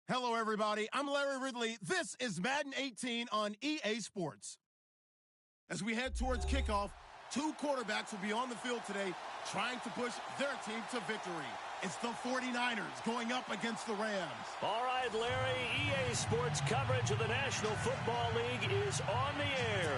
Hello, everybody. I'm Larry Ridley. This is Madden 18 on EA Sports. As we head towards kickoff, two quarterbacks will be on the field today trying to push their team to victory. It's the 49ers going up against the Rams. All right, Larry, EA Sports coverage of the National Football League is on the air.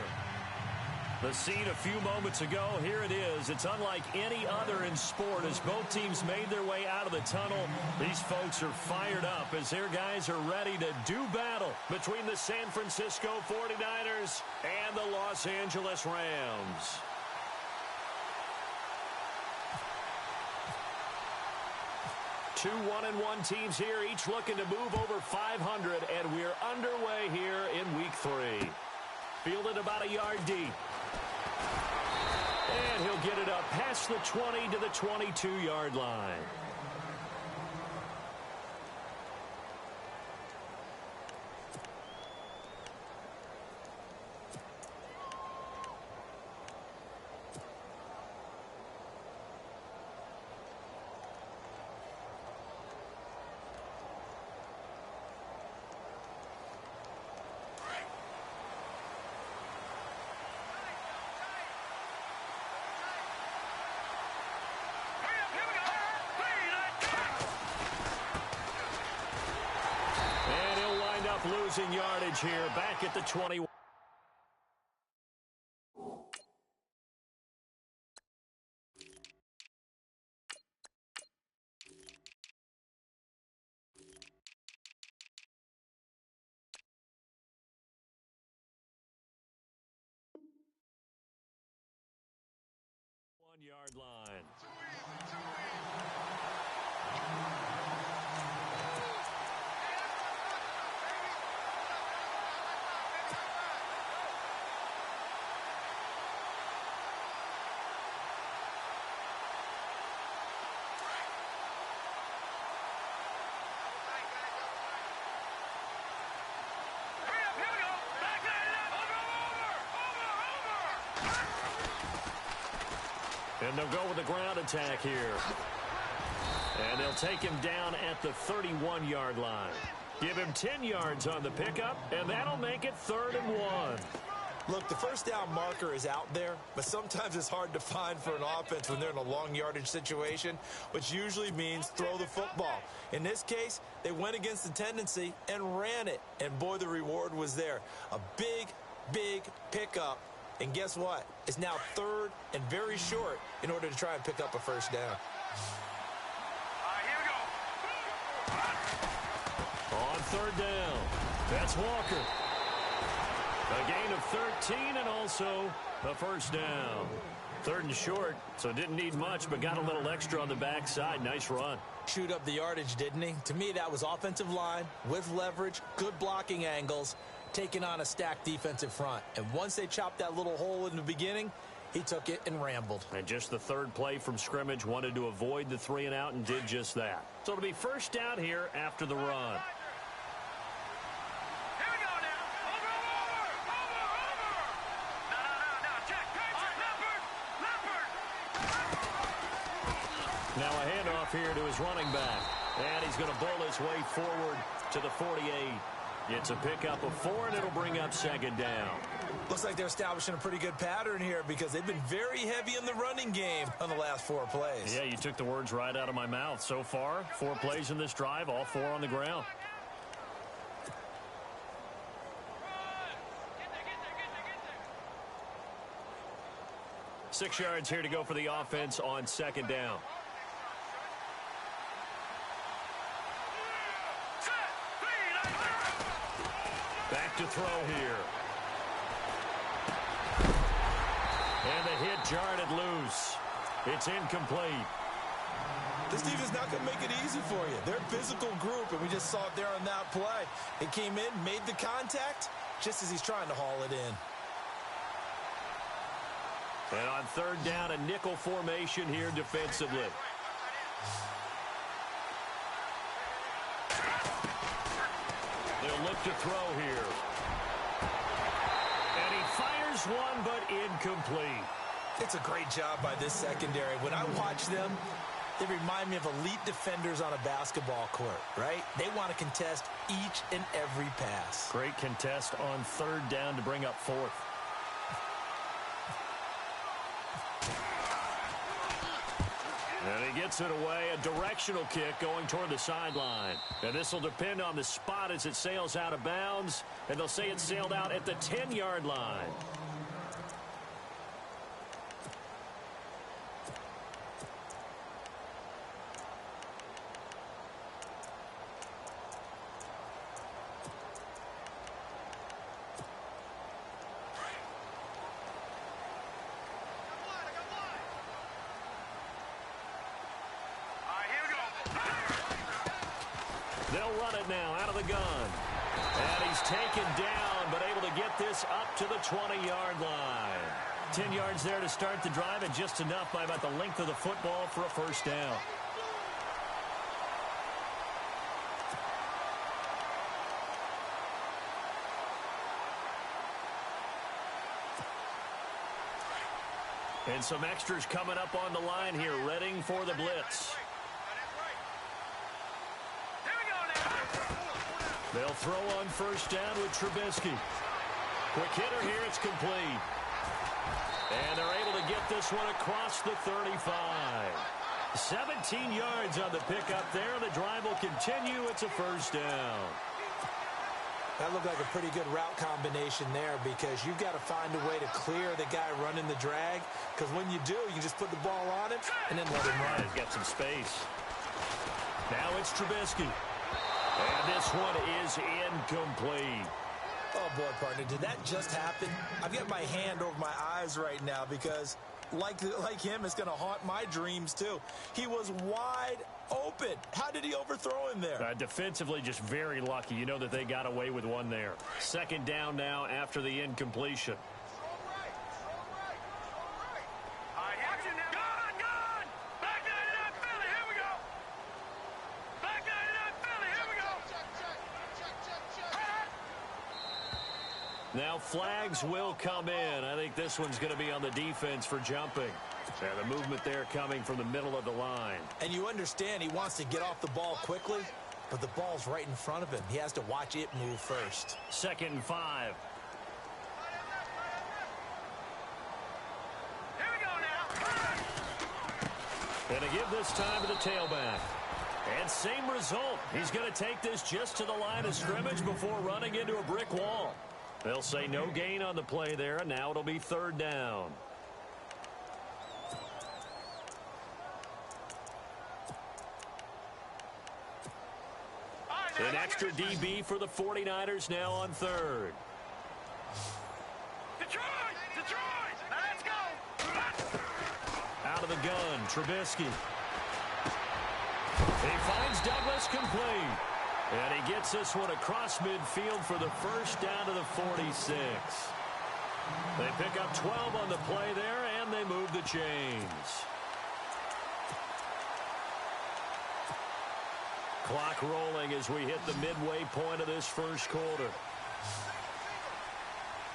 The scene a few moments ago, here it is. It's unlike any other in sport as both teams made their way out of the tunnel. These folks are fired up as their guys are ready to do battle between the San Francisco 49ers and the Los Angeles Rams. Two 1-1 teams here, each looking to move over 500, and we're underway here in Week 3. Fielded about a yard deep. And he'll get it up past the 20 to the 22-yard line. Losing yardage here, back at the 21. Yard line. And they'll go with the ground attack here. And they'll take him down at the 31-yard line. Give him 10 yards on the pickup, and that'll make it 3rd and 1. Look, the first down marker is out there, but sometimes it's hard to find for an offense when they're in a long yardage situation, which usually means throw the football. In this case, they went against the tendency and ran it. And, boy, the reward was there. A big, big pickup. And guess what? It's now 3rd and very short in order to try and pick up a first down. Here we go. On 3rd down, that's Walker. A gain of 13 and also a first down. 3rd and short, so didn't need much, but got a little extra on the backside. Nice run. Shoot up the yardage, didn't he? To me, that was offensive line with leverage, good blocking angles, taking on a stacked defensive front. And once they chopped that little hole in the beginning, he took it and rambled. And just the 3rd play from scrimmage, wanted to avoid the 3 and out and did just that. So it'll be first down here after the run. Here we go now. Over. No. Check. Leopard. Now a handoff here to his running back. And he's going to bowl his way forward to the 48. It's a pickup of 4, and it'll bring up 2nd down. Looks like they're establishing a pretty good pattern here because they've been very heavy in the running game on the last 4 plays. Yeah, you took the words right out of my mouth. So far, 4 plays in this drive, all 4 on the ground. Get there. 6 yards here to go for the offense on 2nd down. Back to throw here. And the hit jarred it loose. It's incomplete. This defense not going to make it easy for you. They're a physical group, and we just saw it there on that play. It came in, made the contact, just as he's trying to haul it in. And on 3rd down, a nickel formation here defensively. They'll look to throw here. And he fires one, but incomplete. It's a great job by this secondary. When I watch them, They remind me of elite defenders on a basketball court, right? They want to contest each and every pass. Great contest on third down to bring up fourth. And he gets it away, a directional kick going toward the sideline. And this will depend on the spot as it sails out of bounds. And they'll say it sailed out at the 10-yard line. They'll run it now out of the gun. And he's taken down, but able to get this up to the 20-yard line. 10 yards there to start the drive, and just enough by about the length of the football for a first down. And some extras coming up on the line here, readying for the blitz. They'll throw on first down with Trubisky. Quick hitter here, it's complete. And they're able to get this one across the 35. 17 yards on the pickup there. The drive will continue. It's a first down. That looked like a pretty good route combination there, because you've got to find a way to clear the guy running the drag, because when you do, you just put the ball on him and then let him run. He's got some space. Now it's Trubisky. And this one is incomplete. Oh, boy, partner, did that just happen? I've got my hand over my eyes right now because, like him, it's going to haunt my dreams, too. He was wide open. How did he overthrow him there? Defensively, just very lucky. You know that they got away with one there. Second down now after the incompletion. Now flags will come in. I think this one's going to be on the defense for jumping. Yeah, the movement there coming from the middle of the line. And you understand he wants to get off the ball quickly, but the ball's right in front of him. He has to watch it move first. 2nd and 5. Here we go now. And to give this time to the tailback. And same result. He's going to take this just to the line of scrimmage before running into a brick wall. They'll say no gain on the play there, and now it'll be third down. An extra DB for the 49ers now on third. Detroit! Detroit! Now let's go! Out of the gun, Trubisky. He finds Douglas complete. And he gets this one across midfield for the first down to the 46. They pick up 12 on the play there, and they move the chains. Clock rolling as we hit the midway point of this first quarter.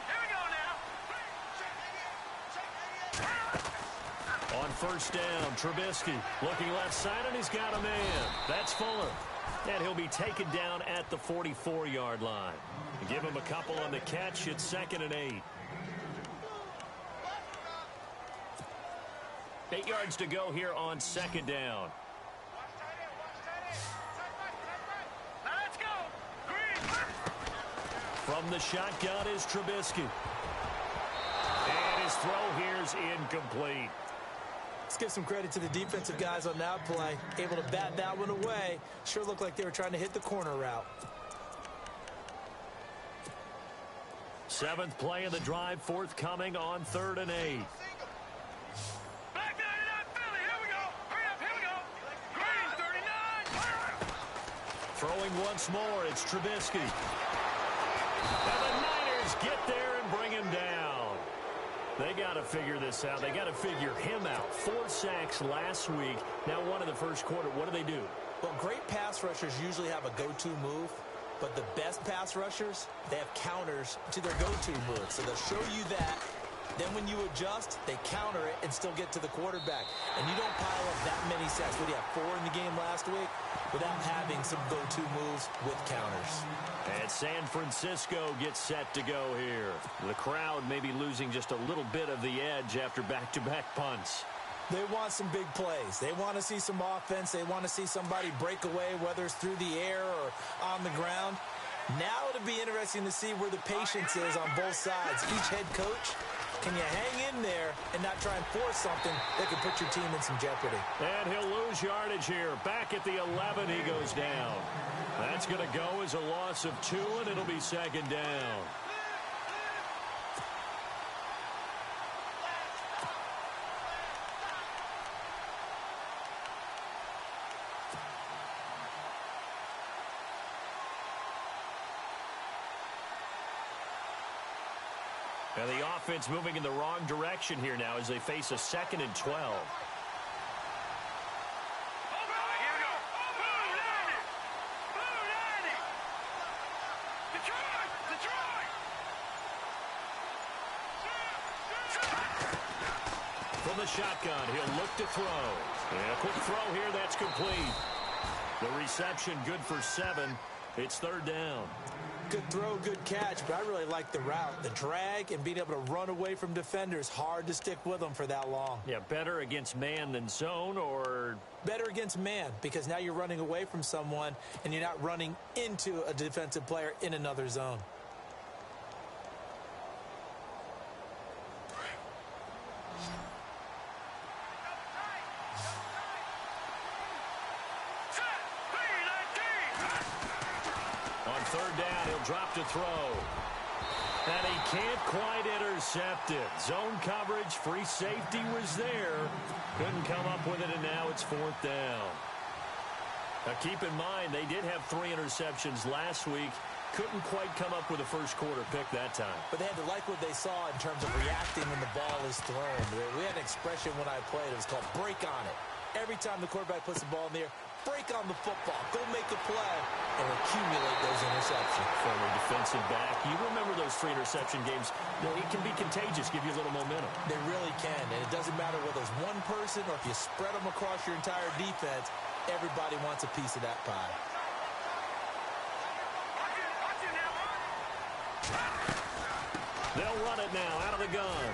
Here we go now. On first down, Trubisky looking left side, and he's got a man. That's Fuller. And he'll be taken down at the 44-yard line. Give him a couple on the catch. It's 2nd and 8. 8 yards to go here on 2nd down. Now let's go. Green. From the shotgun is Trubisky. And his throw here is incomplete. Let's give some credit to the defensive guys on that play. Able to bat that one away. Sure looked like they were trying to hit the corner route. 7th play of the drive, forthcoming on 3rd and 8. Back 99, Philly. Here we go. Hurry up. Here we go. Green, 39. Throwing once more, it's Trubisky. And the Niners get there and bring him down. They got to figure this out. They got to figure him out. 4 sacks last week. Now one in the first quarter. What do? Well, great pass rushers usually have a go-to move, but the best pass rushers, they have counters to their go-to move. So they'll show you that, Then when you adjust, they counter it and still get to the quarterback. And you don't pile up that many sacks. What do you have, 4 in the game last week? Without having some go-to moves with counters. And San Francisco gets set to go here. The crowd may be losing just a little bit of the edge after back-to-back punts. They want some big plays. They want to see some offense. They want to see somebody break away, whether it's through the air or on the ground. Now it'll be interesting to see where the patience is on both sides. Each head coach, can you hang in there and not try and force something that could put your team in some jeopardy? And he'll lose yardage here. Back at the 11, he goes down. That's going to go as a loss of 2, and it'll be second down. And the offense moving in the wrong direction here now as they face a 2nd and 12. From the shotgun, he'll look to throw. And a quick throw here, that's complete. The reception good for 7. It's 3rd down. Good throw, good catch, but I really like the route. The drag and being able to run away from defenders, hard to stick with them for that long. Yeah, better against man than zone, or? Better against man, because now you're running away from someone and you're not running into a defensive player in another zone. Drop to throw. And he can't quite intercept it. Zone coverage, free safety was there. Couldn't come up with it, and now it's 4th down. Now keep in mind, they did have 3 interceptions last week. Couldn't quite come up with a first quarter pick that time. But they had to like what they saw in terms of reacting when the ball is thrown. We had an expression when I played. It was called break on it. Every time the quarterback puts the ball in the air, break on the football. Go make a play and accumulate those interceptions. Former defensive back. You remember those 3 interception games. It can be contagious, give you a little momentum. They really can, and it doesn't matter whether it's one person or if you spread them across your entire defense, everybody wants a piece of that pie. They'll run it now out of the gun.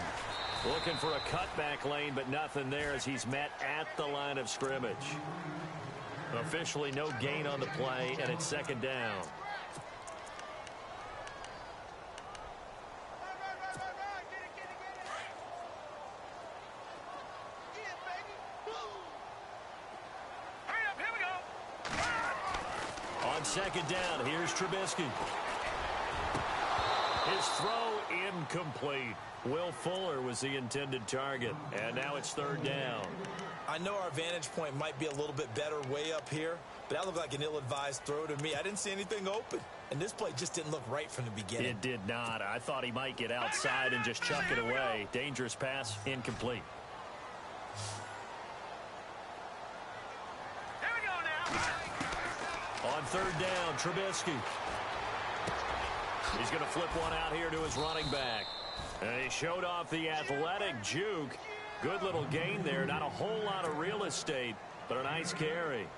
Looking for a cutback lane, but nothing there as he's met at the line of scrimmage. Officially no gain on the play, and it's 2nd down. On 2nd down, here's Trubisky. His throw incomplete. Will Fuller was the intended target, and now it's 3rd down. I know our vantage point might be a little bit better way up here, but that looked like an ill-advised throw to me. I didn't see anything open, and this play just didn't look right from the beginning. It did not. I thought he might get outside and just chuck it away. Dangerous pass, incomplete. Here we go now. On 3rd down, Trubisky. He's going to flip one out here to his running back. And he showed off the athletic juke. Good little gain there. Not a whole lot of real estate, but a nice carry.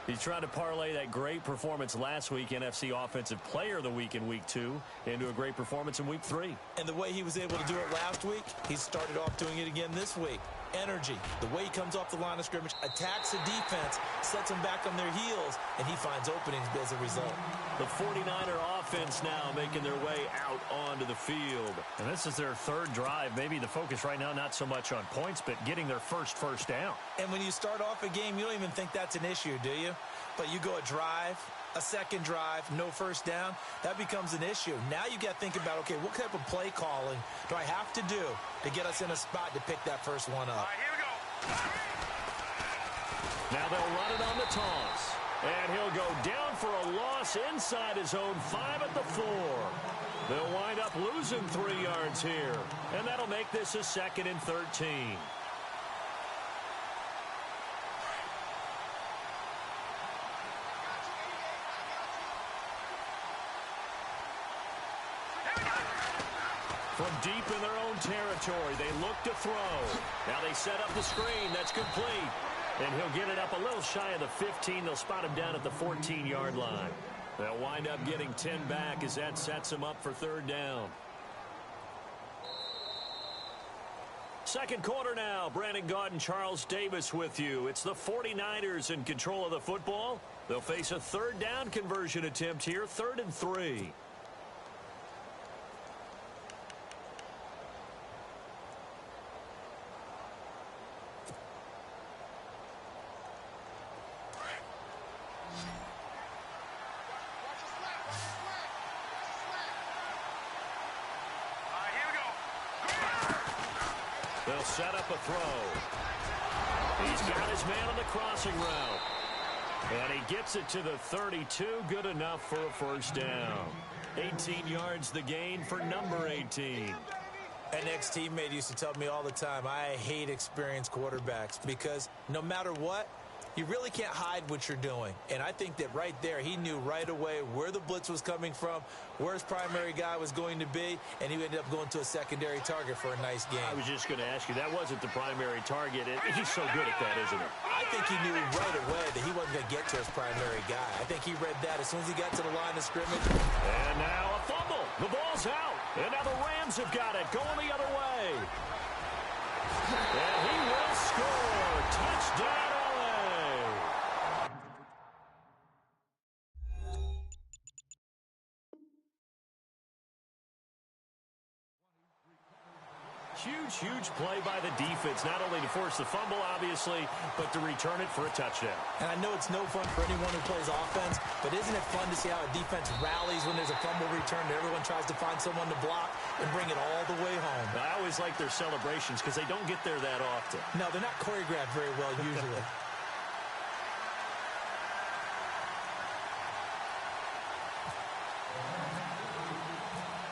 He's trying to parlay that great performance last week, NFC Offensive Player of the Week in Week 2, into a great performance in Week 3. And the way he was able to do it last week, he started off doing it again this week. Energy, the way he comes off the line of scrimmage, attacks the defense, sets them back on their heels, and he finds openings as a result. The 49er offense now making their way out onto the field. And this is their 3rd drive. Maybe the focus right now not so much on points, but getting their first down. And when you start off a game, you don't even think that's an issue, do you? But you go a drive, a 2nd drive, no first down, that becomes an issue. Now you got to think about, okay, what type of play calling do I have to do to get us in a spot to pick that first one up? All right, here we go. Now they'll run it on the toss. And he'll go down for a loss inside his own 5 at the 4. They'll wind up losing 3 yards here. And that'll make this a 2nd and 13. From deep in their own territory. They look to throw. Now they set up the screen. That's complete. And he'll get it up a little shy of the 15. They'll spot him down at the 14-yard line. They'll wind up getting 10 back as that sets him up for third down. Second quarter now. Brandon Gaudin and Charles Davis with you. It's the 49ers in control of the football. They'll face a third down conversion attempt here, 3rd and 3. They'll set up a throw. He's got his man on the crossing route. And he gets it to the 32. Good enough for a first down. 18 yards the gain for number 18. An ex-teammate used to tell me all the time, I hate experienced quarterbacks because no matter what, you really can't hide what you're doing. And I think that right there, he knew right away where the blitz was coming from, where his primary guy was going to be, and he ended up going to a secondary target for a nice game. I was just going to ask you, that wasn't the primary target. He's so good at that, isn't he? I think he knew right away that he wasn't going to get to his primary guy. I think he read that as soon as he got to the line of scrimmage. And now a fumble. The ball's out. And now the Rams have got it, going the other way. And he will score. Touchdown, LA. Huge play by the defense, not only to force the fumble, obviously, but to return it for a touchdown. And I know it's no fun for anyone who plays offense, but isn't it fun to see how a defense rallies when there's a fumble return and everyone tries to find someone to block and bring it all the way home? I always like their celebrations because they don't get there that often. No, they're not choreographed very well usually.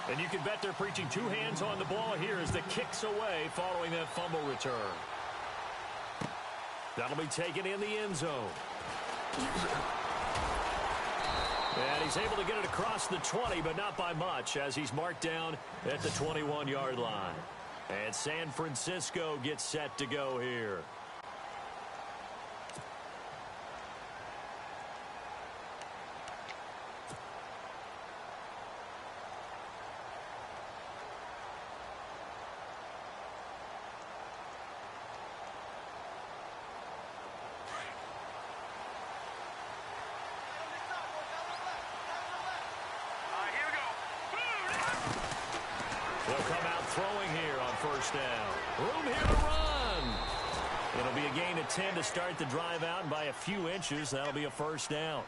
And you can bet they're preaching two hands on the ball here as the kick's away following that fumble return. That'll be taken in the end zone. And he's able to get it across the 20, but not by much, as he's marked down at the 21-yard line. And San Francisco gets set to go here. They'll come out throwing here on first down. Room here to run. It'll be a gain of 10 to start the drive out, and by a few inches, that'll be a first down.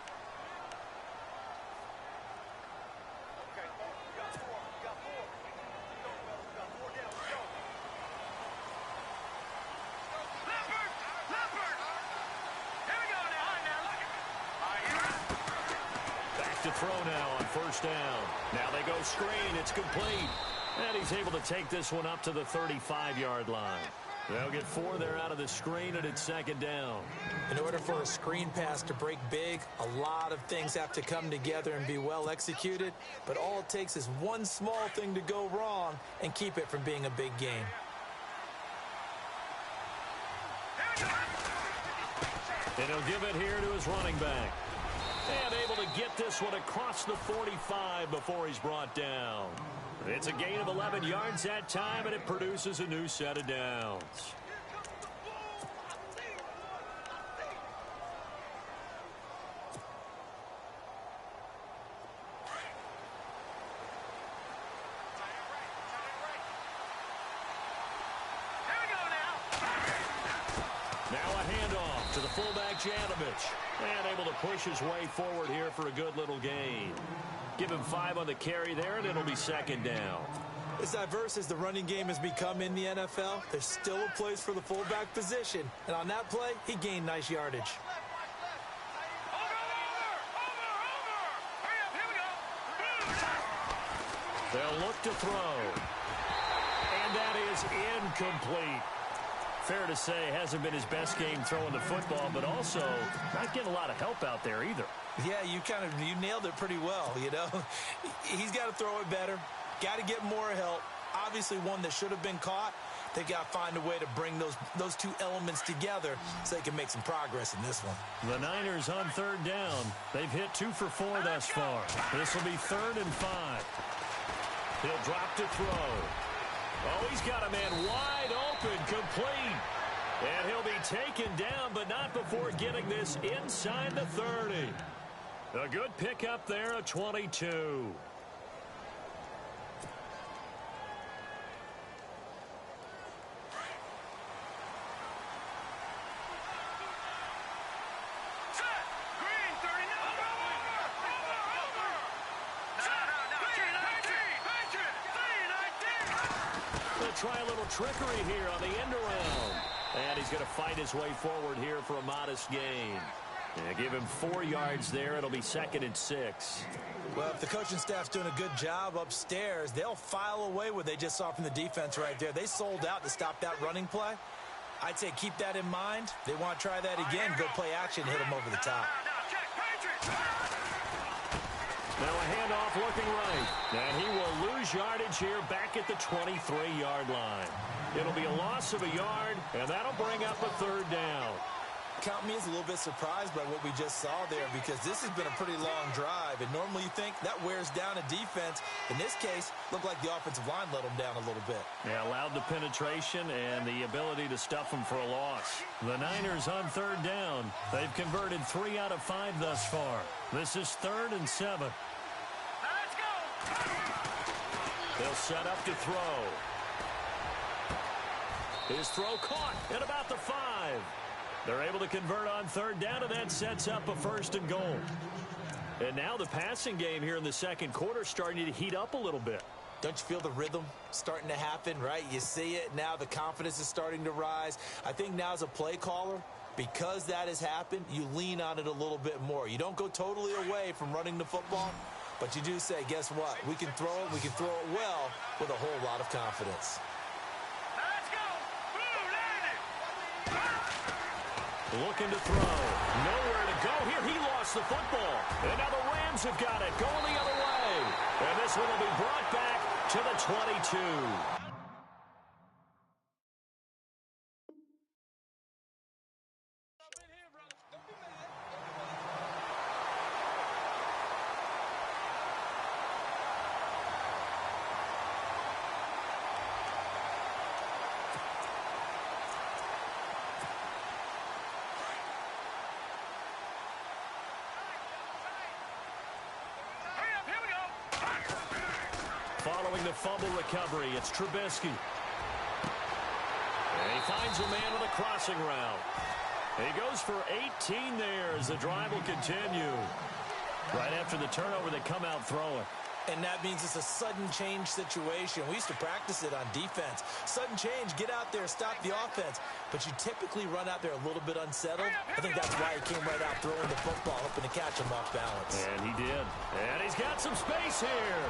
Back to throw now on first down. Now they go screen. It's complete. And he's able to take this one up to the 35-yard line. They'll get 4 there out of the screen, and it's second down. In order for a screen pass to break big, a lot of things have to come together and be well executed. But all it takes is one small thing to go wrong and keep it from being a big game. And he'll give it here to his running back. And able to get this one across the 45 before he's brought down. It's a gain of 11 yards that time, and it produces a new set of downs. Now a handoff to the fullback, Janovich. And able to push his way forward here for a good little gain. Give him 5 on the carry there, and it'll be second down. As diverse as the running game has become in the NFL, there's still a place for the fullback position. And on that play, he gained nice yardage. They'll look to throw. And that is incomplete. Fair to say, hasn't been his best game throwing the football, but also not getting a lot of help out there either. Yeah, you nailed it pretty well, you know. He's got to throw it better, got to get more help. obviously one that should have been caught. They got to find a way to bring those two elements together so they can make some progress in this one. The Niners on third down. They've hit 2 for 4 thus far. This will be 3rd and 5. He'll drop to throw. Oh, he's got a man wide open, complete. And he'll be taken down, but not before getting this inside the 30. A good pickup there, a 22. Try a little trickery here on the end around. And he's going to fight his way forward here for a modest gain. Yeah, give him 4 yards there. It'll be 2nd and 6. Well, if the coaching staff's doing a good job upstairs, they'll file away what they just saw from the defense right there. They sold out to stop that running play. I'd say keep that in mind. They want to try that again, go play action, hit them over the top. Now a handoff looking right. And he will lose yardage here back at the 23-yard line. It'll be a loss of a yard, and that'll bring up a 3rd down. Count me as a little bit surprised by what we just saw there, because this has been a pretty long drive, and normally you think that wears down a defense. In this case, looked like the offensive line let them down a little bit. Yeah, allowed the penetration and the ability to stuff them for a loss. The Niners on 3rd down. They've converted 3 out of 5 thus far. This is 3rd and 7. Let's go! They'll set up to throw. His throw caught at about the 5. They're able to convert on 3rd down, and that sets up a 1st and goal. And now the passing game here in the 2nd quarter starting to heat up a little bit. Don't you feel the rhythm starting to happen, right? You see it. Now the confidence is starting to rise. I think now as a play caller, because that has happened, you lean on it a little bit more. You don't go totally away from running the football, but you do say, guess what? We can throw it. We can throw it well with a whole lot of confidence. Looking to throw. Nowhere to go here. He lost the football. And now the Rams have got it. Going the other way. And this one will be brought back to the 22. Following the fumble recovery, it's Trubisky. And he finds a man on a crossing route. He goes for 18 there as the drive will continue. Right after the turnover, they come out throwing. And that means it's a sudden change situation. We used to practice it on defense. Sudden change, get out there, stop the offense. But you typically run out there a little bit unsettled. I think that's why he came right out throwing the football, hoping to catch him off balance. And he did. And he's got some space here.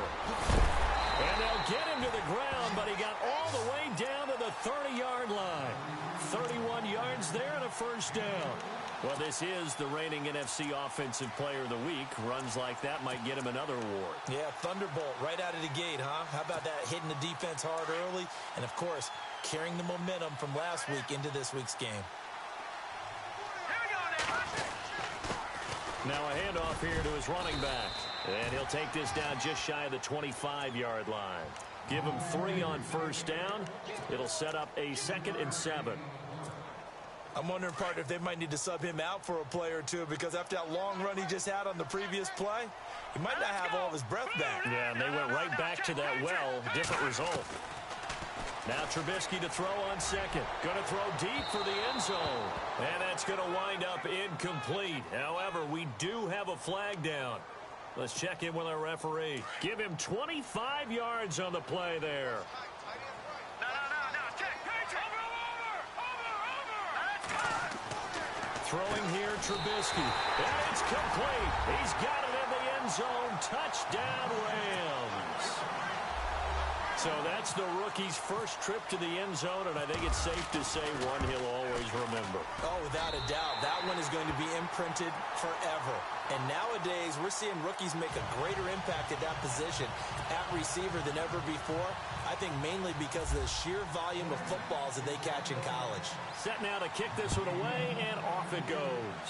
And they'll get him to the ground, but he got all the way down to the 30-yard line. 31 yards there and a 1st down. Well, this is the reigning NFC Offensive Player of the Week. Runs like that might get him another award. Yeah, Thunderbolt right out of the gate, huh? How about that, hitting the defense hard early? And, of course, carrying the momentum from last week into this week's game. Now a handoff here to his running back. And he'll take this down just shy of the 25-yard line. Give him 3 on 1st down. It'll set up a 2nd and 7. I'm wondering, partner, if they might need to sub him out for a play or two, because after that long run he just had on the previous play, he might not have all of his breath back. Yeah, and they went right back to that well. Different result. Now Trubisky to throw on 2nd. Going to throw deep for the end zone. And that's going to wind up incomplete. However, we do have a flag down. Let's check in with our referee. Give him 25 yards on the play there. Throwing here, Trubisky. And it's complete. He's got it in the end zone. Touchdown, Rams. So that's the rookie's first trip to the end zone, and I think it's safe to say one he'll always remember. Oh, without a doubt. That one is going to be imprinted forever. And nowadays, we're seeing rookies make a greater impact at that position at receiver than ever before. I think mainly because of the sheer volume of footballs that they catch in college. Set now to kick this one away, and off it goes.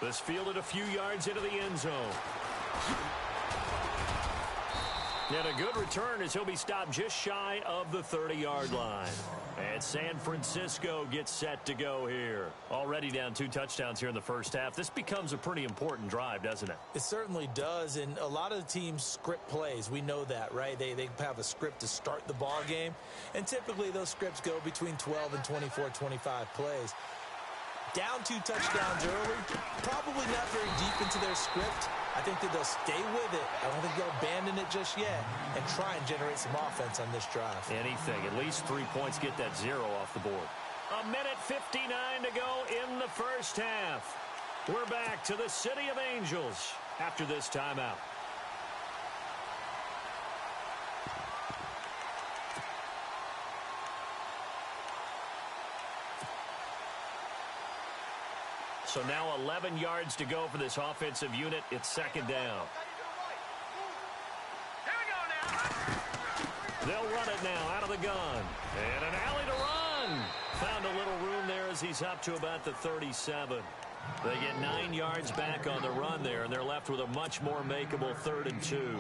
This fielded a few yards into the end zone. And a good return as he'll be stopped just shy of the 30-yard line. And San Francisco gets set to go here. Already down 2 touchdowns here in the first half. This becomes a pretty important drive, doesn't it? It certainly does, and a lot of the teams script plays. We know that, right? They have a script to start the ball game, and typically those scripts go between 12 and 24, 25 plays. Down 2 touchdowns early, probably not very deep into their script. I think that they'll stay with it. I don't think they'll abandon it just yet and try and generate some offense on this drive. Anything. At least 3 points, get that 0 off the board. 1:59 to go in the first half. We're back to the City of Angels after this timeout. So now 11 yards to go for this offensive unit. It's second down. They'll run it now out of the gun. And an alley to run. Found a little room there as he's up to about the 37. They get 9 yards back on the run there, and they're left with a much more makeable 3rd and 2.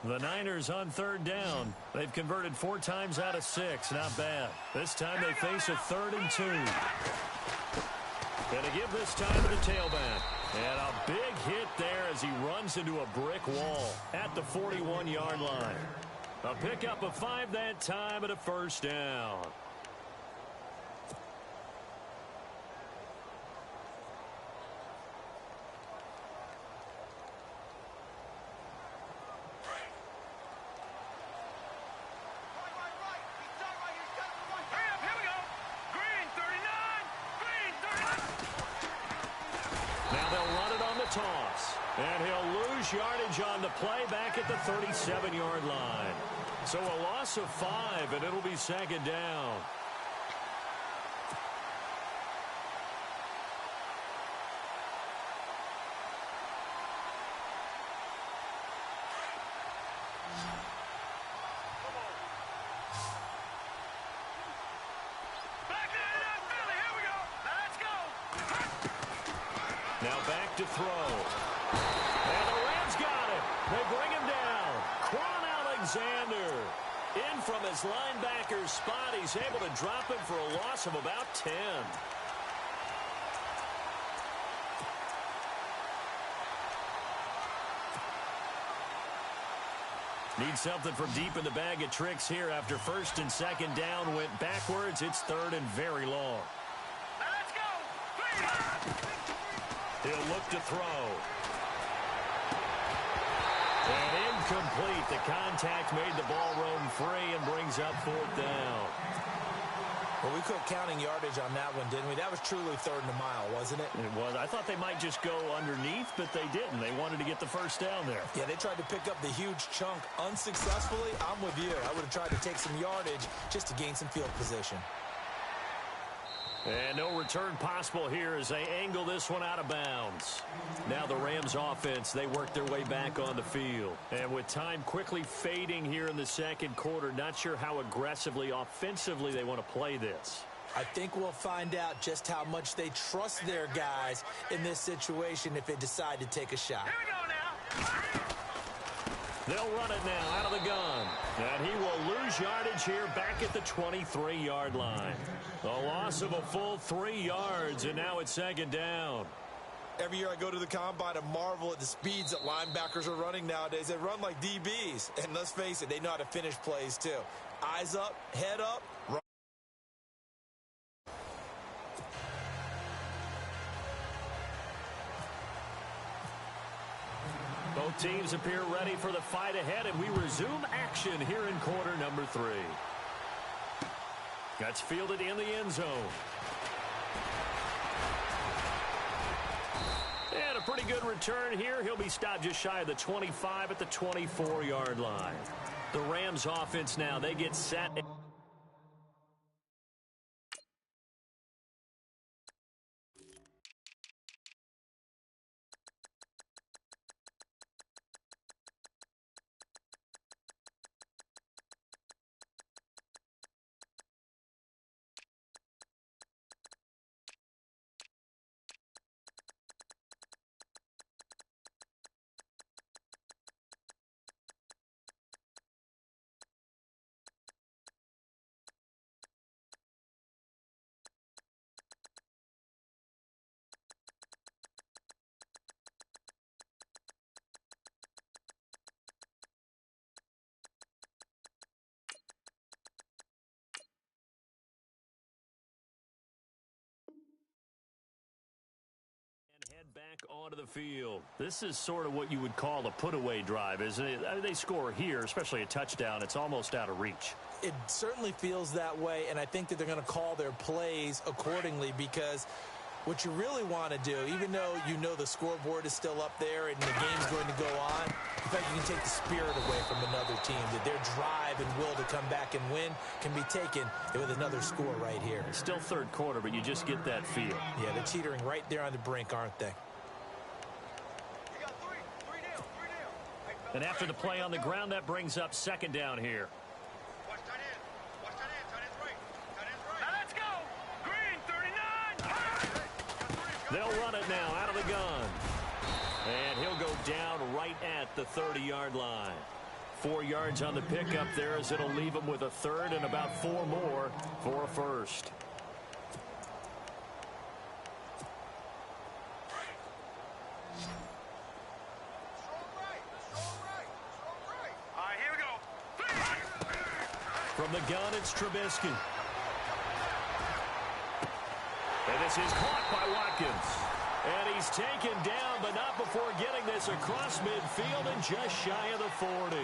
The Niners on 3rd down. They've converted 4 times out of 6. Not bad. This time they face a 3rd and 2. Going to give this time to the tailback. And a big hit there as he runs into a brick wall at the 41-yard line. A pickup of 5 that time and a first down. Toss. And he'll lose yardage on the play back at the 37-yard line. So a loss of 5, and it'll be second down. Now back to throw. And the Rams got it. They bring him down. Quan Alexander in from his linebacker's spot. He's able to drop him for a loss of about 10. Need something from deep in the bag of tricks here after 1st and 2nd down went backwards. It's 3rd and very long. Let's go. He'll look to throw. And incomplete. The contact made the ball roam free and brings up 4th down. Well, we quit counting yardage on that one, didn't we? That was truly 3rd and a mile, wasn't it? It was. I thought they might just go underneath, but they didn't. They wanted to get the first down there. Yeah, they tried to pick up the huge chunk unsuccessfully. I'm with you. I would have tried to take some yardage just to gain some field position. And no return possible here as they angle this one out of bounds. Now the Rams offense, they work their way back on the field. And with time quickly fading here in the 2nd quarter, not sure how aggressively, offensively they want to play this. I think we'll find out just how much they trust their guys in this situation if they decide to take a shot. Here we go now. They'll run it now out of the gun. And he will lose yardage here back at the 23-yard line. A loss of a full 3 yards, and now it's 2nd down. Every year I go to the combine and marvel at the speeds that linebackers are running nowadays. They run like DBs. And let's face it, they know how to finish plays too. Eyes up, head up, run. Both teams appear ready for the fight ahead, and we resume action here in quarter number 3. That's fielded in the end zone. pretty good return here. He'll be stopped just shy of the 25 at the 24-yard line. The Rams offense now, they get set. Head back onto the field. This is sort of what you would call a put-away drive, isn't it? I mean, they score here, especially a touchdown. It's almost out of reach. It certainly feels that way, and I think that they're going to call their plays accordingly, because what you really want to do, even though you know the scoreboard is still up there and the game's going to go on, in fact, you can take the spirit away from another team, that their drive and will to come back and win can be taken with another score right here. It's still third quarter, but you just get that feel. Yeah, they're teetering right there on the brink, aren't they? And after the play on the ground, that brings up second down here. Let's go. Green, 39. They'll run it now out of the gun. And he'll go down right at the 30-yard line. 4 yards on the pickup there, as it'll leave him with a third and about 4 more for a first. All right, here we go. From the gun, it's Trubisky. And this is caught by Watkins. And he's taken down, but not before getting this across midfield and just shy of the 40.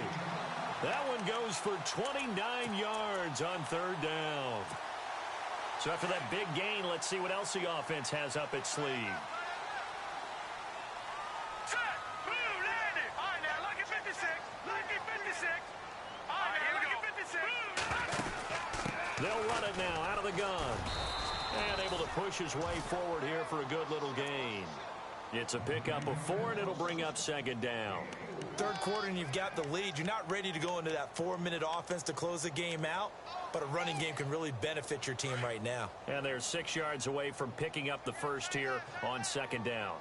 That one goes for 29 yards on third down. So after that big gain, let's see what else the offense has up its sleeve. Set. Blue, landed. All right, now, lucky 56. Lucky 56. All right, now, lucky 56. They'll run it now out of the gun. And able to push his way forward here for a good little gain. It's a pickup of 4, and it'll bring up second down. Third quarter, and you've got the lead. You're not ready to go into that 4-minute offense to close the game out, but a running game can really benefit your team right now. And they're 6 yards away from picking up the first here on second down.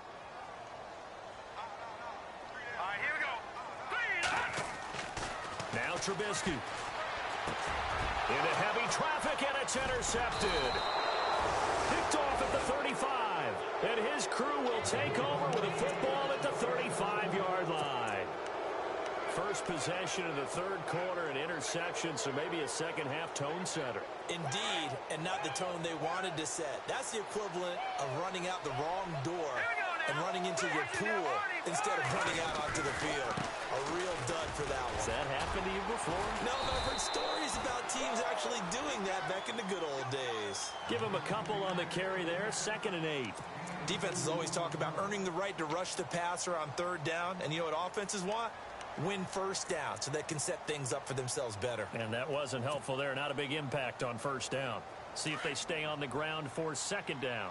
All right, here we go. Green. Now Trubisky. Into heavy traffic, and it's intercepted. Picked off at the 35. And his crew will take over with a football at the 35-yard line. First possession of the third quarter, an interception, so maybe a second-half tone setter. Indeed, and not the tone they wanted to set. That's the equivalent of running out the wrong door and running into your pool instead of running out onto the field. A real dud for that one. Has that happened to you before? No, I've heard stories about teams actually doing that back in the good old days. Give him a couple on the carry there, 2nd and 8. Defenses always talk about earning the right to rush the passer on third down, and you know what offenses want? Win first down so they can set things up for themselves better. And that wasn't helpful there. Not a big impact on first down. See if they stay on the ground for second down.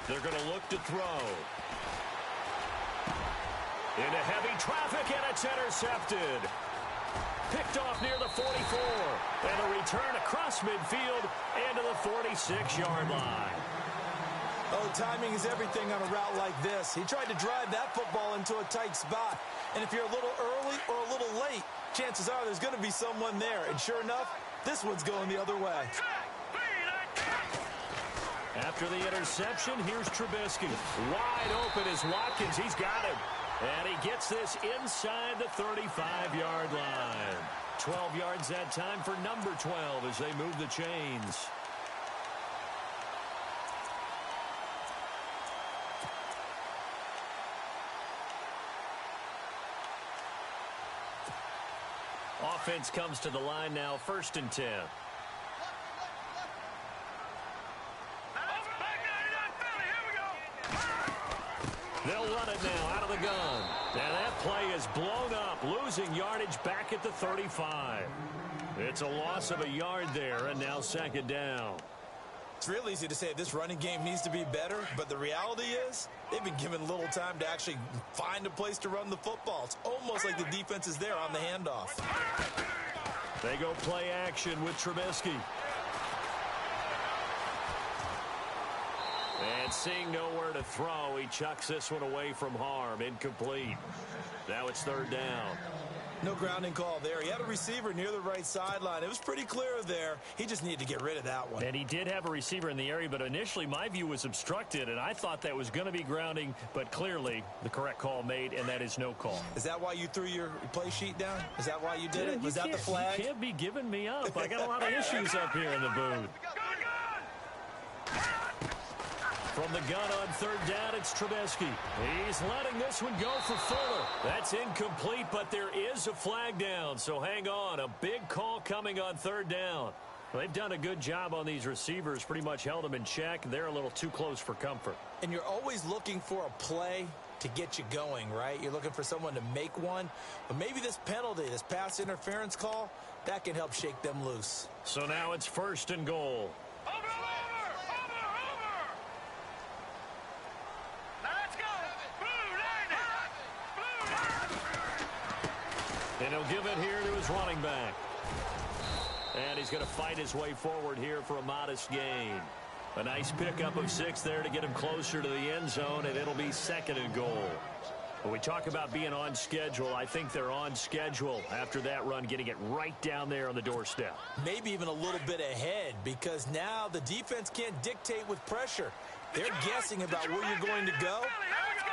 They're going to look to throw. Into heavy traffic, and it's intercepted. Picked off near the 44. And a return across midfield and to the 46-yard line. Oh, timing is everything on a route like this. He tried to drive that football into a tight spot. And if you're a little early or a little late, chances are there's going to be someone there. And sure enough, this one's going the other way. After the interception, here's Trubisky. Wide open is Watkins. He's got him. And he gets this inside the 35-yard line. 12 yards that time for number 12 as they move the chains. Offense comes to the line now, 1st and 10. They'll run it now out of the gun. And that play is blown up, losing yardage back at the 35. It's a loss of a yard there, and now second down. It's real easy to say this running game needs to be better, but the reality is they've been given little time to actually find a place to run the football. It's almost like the defense is there on the handoff. They go play action with Trubisky. And seeing nowhere to throw, he chucks this one away from harm. Incomplete. Now it's third down. No grounding call there. He had a receiver near the right sideline. It was pretty clear there. He just needed to get rid of that one. And he did have a receiver in the area, but initially my view was obstructed, and I thought that was going to be grounding, but clearly the correct call made, and that is no call. Is that why you threw your play sheet down? Is that why you did it? Was that the flag? You can't be giving me up. I got a lot of issues up here in the booth. From the gun on third down, it's Trubisky. He's letting this one go for Fuller. That's incomplete, but there is a flag down, so hang on. A big call coming on third down. Well, they've done a good job on these receivers, pretty much held them in check. They're a little too close for comfort. And you're always looking for a play to get you going, right? You're looking for someone to make one. But maybe this penalty, this pass interference call, that can help shake them loose. So now it's first and goal. And he'll give it here to his running back. And he's going to fight his way forward here for a modest gain. A nice pickup of 6 there to get him closer to the end zone, and it'll be second and goal. When we talk about being on schedule, I think they're on schedule after that run, getting it right down there on the doorstep. Maybe even a little bit ahead, because now the defense can't dictate with pressure. They're guessing about where you're going to go.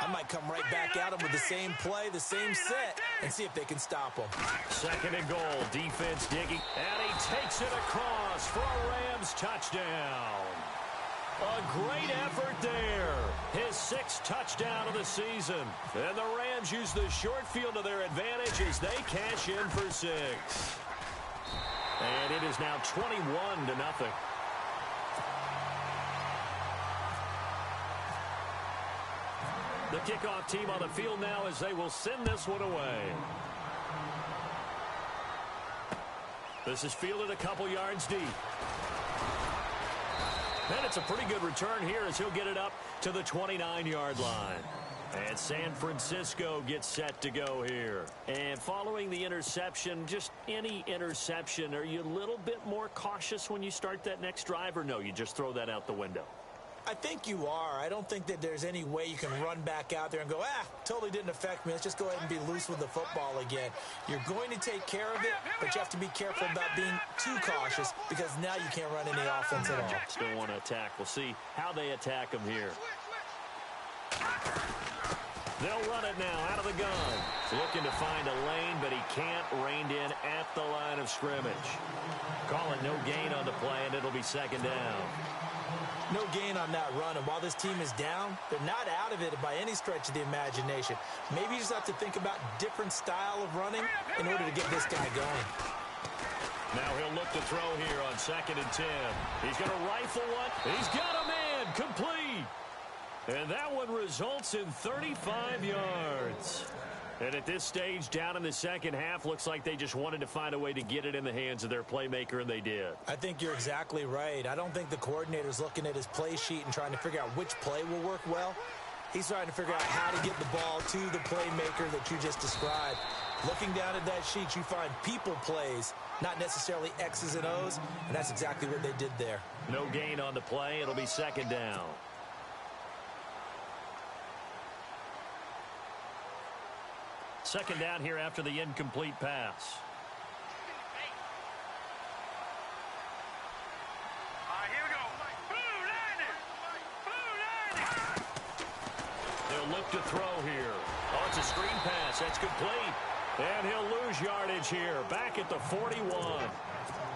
I might come right back at them with the same play, the same set, and see if they can stop them. Second and goal, defense digging, and he takes it across for a Rams touchdown. A great effort there. His 6th touchdown of the season. And the Rams use the short field to their advantage as they cash in for 6. And it is now 21-0. The kickoff team on the field now as they will send this one away. This is fielded a couple yards deep. And it's a pretty good return here as he'll get it up to the 29-yard line. And San Francisco gets set to go here. And following the interception, just any interception, are you a little bit more cautious when you start that next drive, or no, you just throw that out the window? I think you are. I don't think that there's any way you can run back out there and go, totally didn't affect me. Let's just go ahead and be loose with the football again. You're going to take care of it, but you have to be careful about being too cautious because now you can't run any offense at all. Still want to attack. We'll see how they attack them here. They'll run it now out of the gun. Looking to find a lane, but he can't. Reined in at the line of scrimmage. Call it no gain on the play, and it'll be second down. No gain on that run, and while this team is down, they're not out of it by any stretch of the imagination. Maybe you just have to think about different style of running in order to get this guy going. Now he'll look to throw here on 2nd and 10. He's going to rifle one. He's got a man complete. And that one results in 35 yards. And at this stage, down in the second half, looks like they just wanted to find a way to get it in the hands of their playmaker, and they did. I think you're exactly right. I don't think the coordinator's looking at his play sheet and trying to figure out which play will work well. He's trying to figure out how to get the ball to the playmaker that you just described. Looking down at that sheet, you find people plays, not necessarily X's and O's, and that's exactly what they did there. No gain on the play. It'll be second down. Second down here after the incomplete pass. Here we go. Blue line it. They'll look to throw here. Oh, it's a screen pass. That's complete. And he'll lose yardage here. Back at the 41.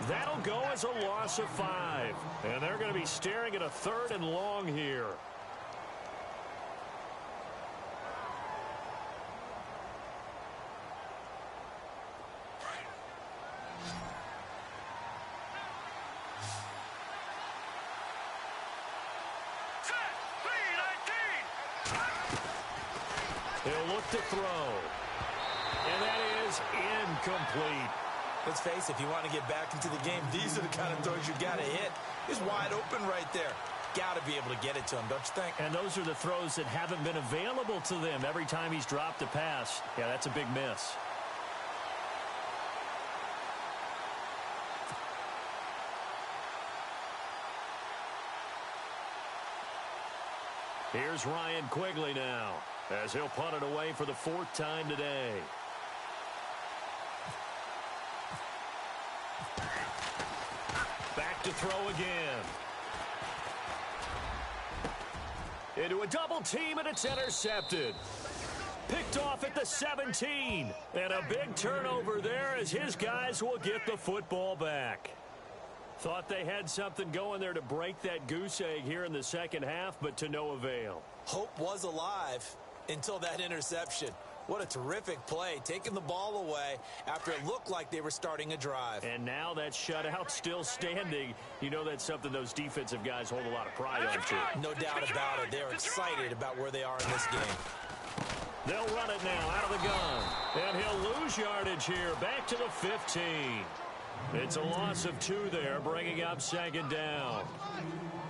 That'll go as a loss of 5. And they're going to be staring at a 3rd and long here. He'll look to throw. And that is incomplete. Let's face it, if you want to get back into the game, these are the kind of throws you got to hit. He's wide open right there. Got to be able to get it to him, don't you think? And those are the throws that haven't been available to them every time he's dropped a pass. Yeah, that's a big miss. Here's Ryan Quigley now, as he'll punt it away for the 4th time today. Back to throw again. Into a double team, and it's intercepted. Picked off at the 17. And a big turnover there as his guys will get the football back. Thought they had something going there to break that goose egg here in the second half, but to no avail. Hope was alive until that interception. What a terrific play, taking the ball away after it looked like they were starting a drive. And now that shutout still standing. You know that's something those defensive guys hold a lot of pride on, too. No doubt about it. They're excited about where they are in this game. They'll run it now out of the gun. And he'll lose yardage here, back to the 15. It's a loss of 2 there, bringing up 2nd down.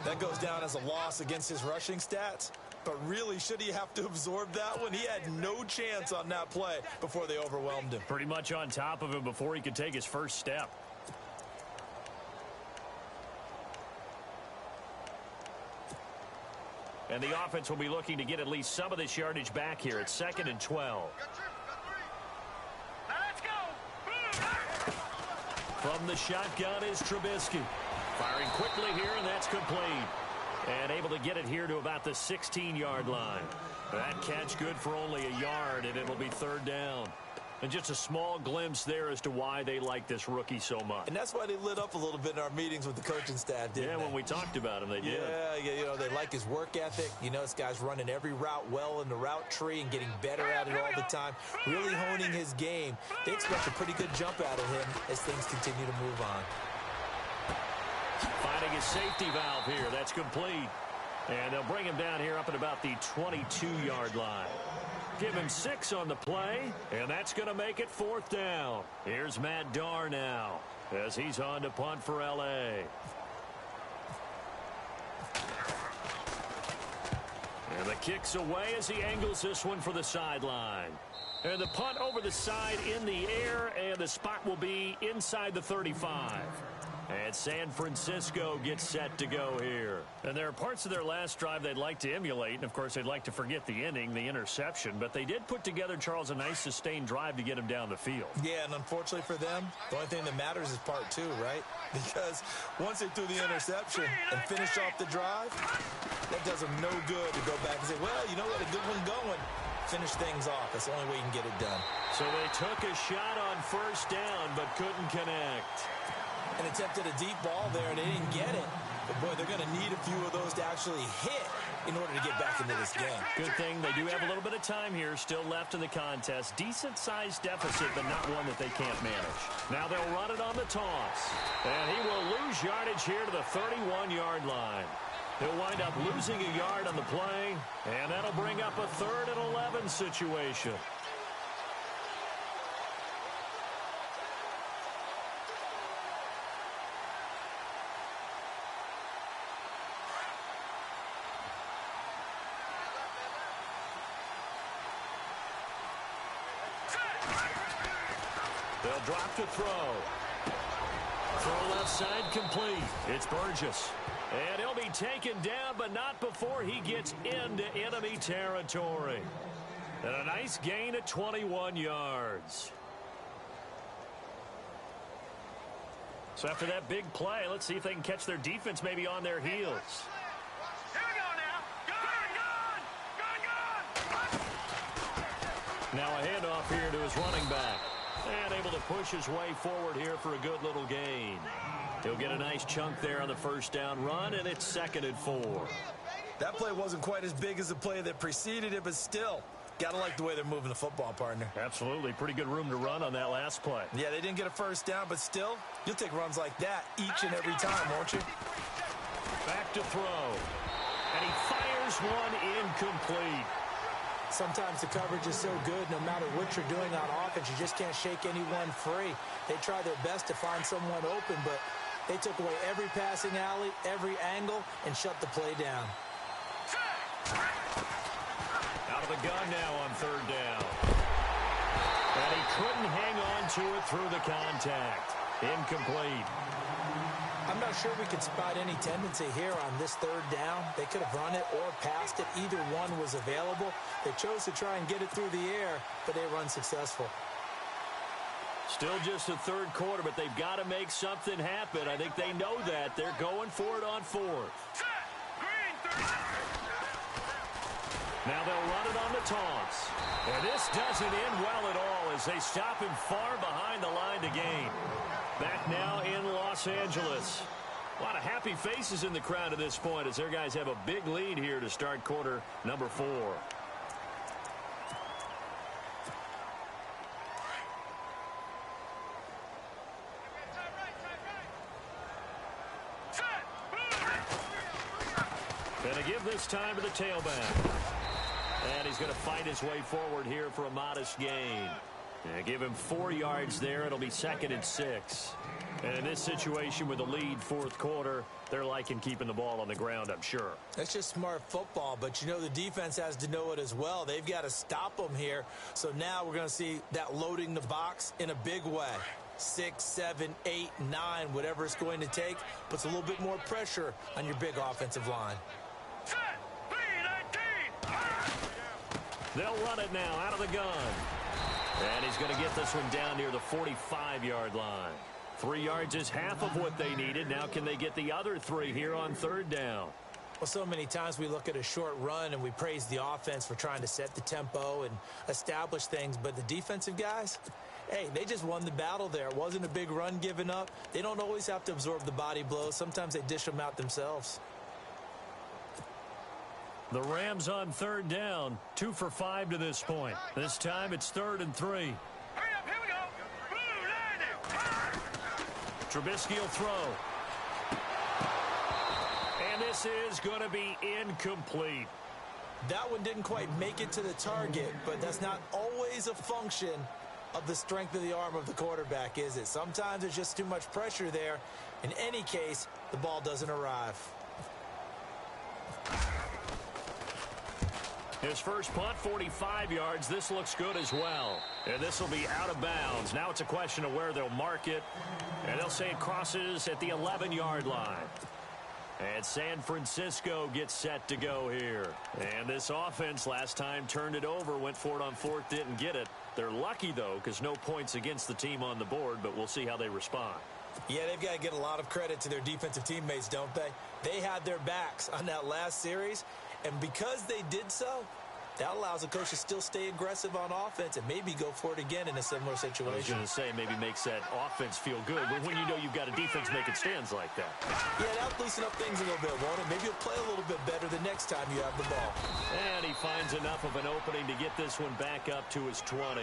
That goes down as a loss against his rushing stats. But really, should he have to absorb that one? He had no chance on that play before they overwhelmed him. Pretty much on top of him before he could take his first step. And the offense will be looking to get at least some of this yardage back here. It's 2nd and 12. Now let's go. From the shotgun is Trubisky. Firing quickly here, and that's complete. And able to get it here to about the 16-yard line. That catch good for only a yard, and it'll be 3rd down. And just a small glimpse there as to why they like this rookie so much. And that's why they lit up a little bit in our meetings with the coaching staff, didn't they? Yeah, when we talked about him, they did. Yeah, you know, they like his work ethic. You know, this guy's running every route well in the route tree and getting better at it all the time. Really honing his game. They expect a pretty good jump out of him as things continue to move on. Finding his safety valve here. That's complete. And they'll bring him down here up at about the 22-yard line. Give him 6 on the play, and that's going to make it 4th down. Here's Matt Darr now as he's on to punt for L.A. And the kick's away as he angles this one for the sideline. And the punt over the side in the air, and the spot will be inside the 35. And San Francisco gets set to go here. And there are parts of their last drive they'd like to emulate. And, of course, they'd like to forget the inning, the interception. But they did put together, Charles, a nice sustained drive to get him down the field. Yeah, and unfortunately for them, the only thing that matters is part 2, right? Because once they threw the interception and finished off the drive, that does them no good to go back and say, well, you know what, a good one going. Finish things off. That's the only way you can get it done. So they took a shot on 1st down but couldn't connect. And attempted a deep ball there, and they didn't get it. But, boy, they're going to need a few of those to actually hit in order to get back into this game. Good thing they do have a little bit of time here still left in the contest. Decent-sized deficit, but not one that they can't manage. Now they'll run it on the toss. And he will lose yardage here to the 31-yard line. He'll wind up losing a yard on the play, and that'll bring up a 3rd and 11 situation. They'll drop to throw. Throw left side complete. It's Burgess. And he'll be taken down, but not before he gets into enemy territory. And a nice gain of 21 yards. So after that big play, let's see if they can catch their defense maybe on their heels. Here we go now. Gun! Now a handoff here to his running back. And able to push his way forward here for a good little gain. He'll get a nice chunk there on the 1st down run, and it's 2nd and 4. That play wasn't quite as big as the play that preceded it, but still, got to like the way they're moving the football, partner. Absolutely. Pretty good room to run on that last play. Yeah, they didn't get a 1st down, but still, you'll take runs like that each and every time, won't you? Back to throw. And he fires one incomplete. Sometimes the coverage is so good, no matter what you're doing on offense, you just can't shake anyone free. They try their best to find someone open, but they took away every passing alley, every angle, and shut the play down. Out of the gun now on third down. And he couldn't hang on to it through the contact. Incomplete. I'm not sure we could spot any tendency here on this third down. They could have run it or passed it. Either one was available. They chose to try and get it through the air, but they were unsuccessful. Still just the third quarter, but they've got to make something happen. I think they know that. They're going for it on fourth. Now they'll run it on the toss. And this doesn't end well at all as they stop him far behind the line to gain. Back now in Los Angeles. A lot of happy faces in the crowd at this point as their guys have a big lead here to start quarter number 4. Gonna give this time to the tailback. And he's going to fight his way forward here for a modest gain. Give him 4 yards there. It'll be 2nd and 6. And in this situation with the lead fourth quarter, they're liking keeping the ball on the ground, I'm sure. That's just smart football, but you know the defense has to know it as well. They've got to stop them here. So now we're going to see that loading the box in a big way. 6, 7, 8, 9, whatever it's going to take, puts a little bit more pressure on your big offensive line. They'll run it now out of the gun. And he's going to get this one down near the 45-yard line. 3 yards is half of what they needed. Now can they get the other 3 here on third down? Well, so many times we look at a short run and we praise the offense for trying to set the tempo and establish things. But the defensive guys, hey, they just won the battle there. It wasn't a big run given up. They don't always have to absorb the body blows. Sometimes they dish them out themselves. The Rams on third down, 2 for 5 to this point. This time it's 3rd and 3. Hurry up, here we go. Trubisky will throw. And this is going to be incomplete. That one didn't quite make it to the target, but that's not always a function of the strength of the arm of the quarterback, is it? Sometimes there's just too much pressure there. In any case, the ball doesn't arrive. His first punt, 45 yards. This looks good as well. And this will be out of bounds. Now it's a question of where they'll mark it. And they'll say it crosses at the 11-yard line. And San Francisco gets set to go here. And this offense last time turned it over, went for it on fourth, didn't get it. They're lucky, though, because no points against the team on the board, but we'll see how they respond. Yeah, they've got to get a lot of credit to their defensive teammates, don't they? They had their backs on that last series. And because they did so, that allows the coach to still stay aggressive on offense and maybe go for it again in a similar situation. I was going to say maybe makes that offense feel good, but when you know you've got a defense making stands like that. Yeah, that'll loosen up things a little bit, won't it? Maybe you'll play a little bit better the next time you have the ball. And he finds enough of an opening to get this one back up to his 20.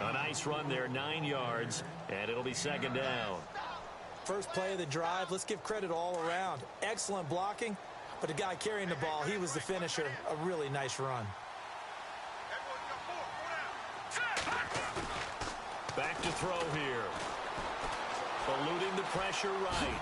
A nice run there, 9 yards, and it'll be 2nd down. First play of the drive, let's give credit all around. Excellent blocking. But the guy carrying the ball, he was the finisher. A really nice run. Back to throw here. Eluding the pressure right.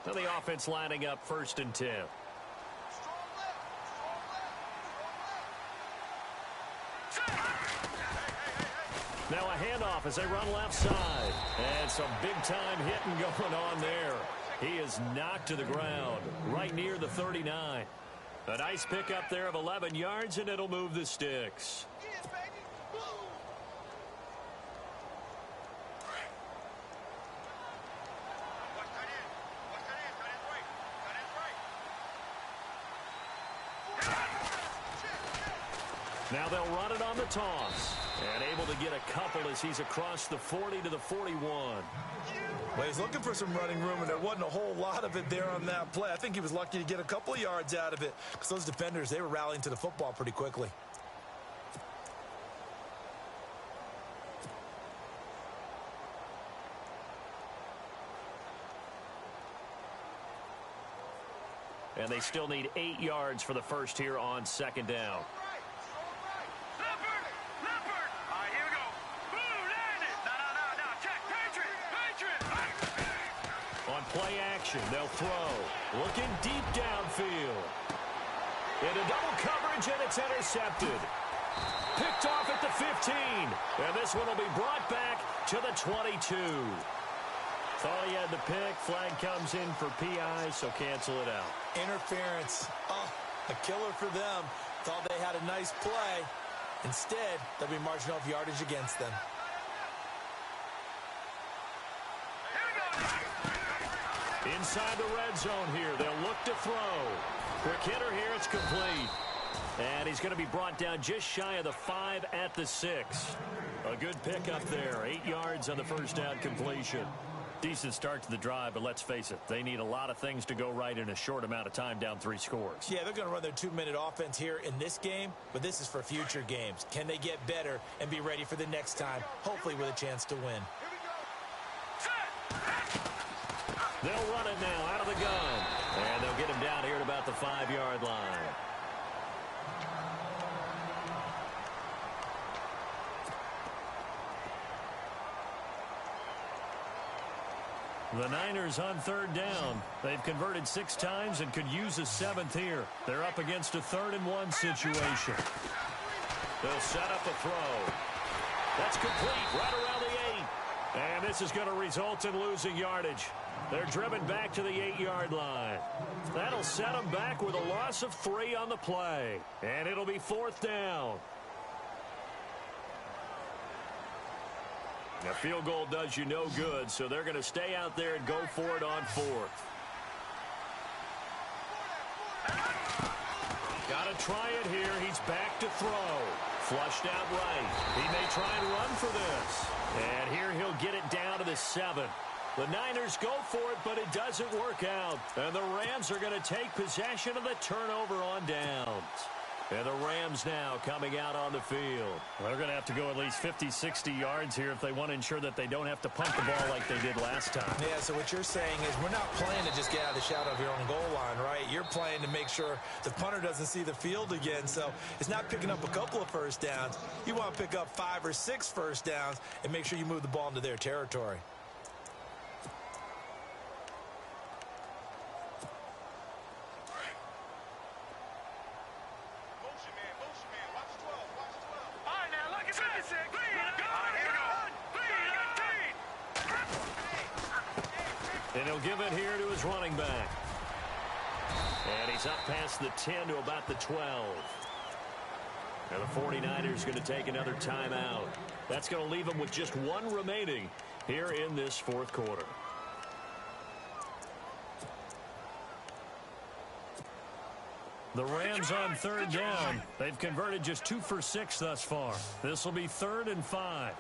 So the offense lining up 1st and 10. Now a handoff as they run left side. And some big-time hitting going on there. He is knocked to the ground right near the 39. A nice pickup there of 11 yards, and it'll move the sticks. Now they'll run it on the toss. And able to get a couple as he's across the 40 to the 41. Well, he's looking for some running room, and there wasn't a whole lot of it there on that play. I think he was lucky to get a couple of yards out of it because those defenders, they were rallying to the football pretty quickly. And they still need 8 yards for the first here on second down. On play action, they'll throw. Looking deep downfield. Into double coverage, and it's intercepted. Picked off at the 15. And this one will be brought back to the 22. Thought he had the pick. Flag comes in for PI, so cancel it out. Interference. Oh, a killer for them. Thought they had a nice play. Instead, they'll be marching off yardage against them. Inside the red zone here. They'll look to throw. Quick hitter here. It's complete. And he's going to be brought down just shy of the 5 at the 6. A good pick up there. 8 yards on the first down completion. Decent start to the drive, but let's face it, they need a lot of things to go right in a short amount of time down 3 scores. Yeah, they're going to run their 2-minute offense here in this game, but this is for future games. Can they get better and be ready for the next time, hopefully with a chance to win? They'll run it now out of the gun, and they'll get him down here at about the 5-yard line. The Niners on third down. They've converted 6 times and could use a 7th here. They're up against a 3rd-and-1 situation. They'll set up a throw. That's complete right around the 8. And this is going to result in losing yardage. They're driven back to the 8-yard line. That'll set them back with a loss of 3 on the play. And it'll be 4th down. A field goal does you no good, so they're going to stay out there and go for it on 4th. Got to try it here. He's back to throw. Flushed out right. He may try and run for this. And here he'll get it down to the 7. The Niners go for it, but it doesn't work out. And the Rams are going to take possession of the turnover on downs. And the Rams now coming out on the field. Well, they're going to have to go at least 50, 60 yards here if they want to ensure that they don't have to punt the ball like they did last time. Yeah, so what you're saying is we're not playing to just get out of the shadow of your own goal line, right? You're playing to make sure the punter doesn't see the field again. So it's not picking up a couple of first downs. You want to pick up 5 or 6 first downs and make sure you move the ball into their territory. And he'll give it here to his running back. And he's up past the 10 to about the 12. And the 49ers going to take another timeout. That's going to leave them with just 1 remaining here in this 4th quarter. The Rams on third down. They've converted just 2 for 6 thus far. This will be 3rd and 5.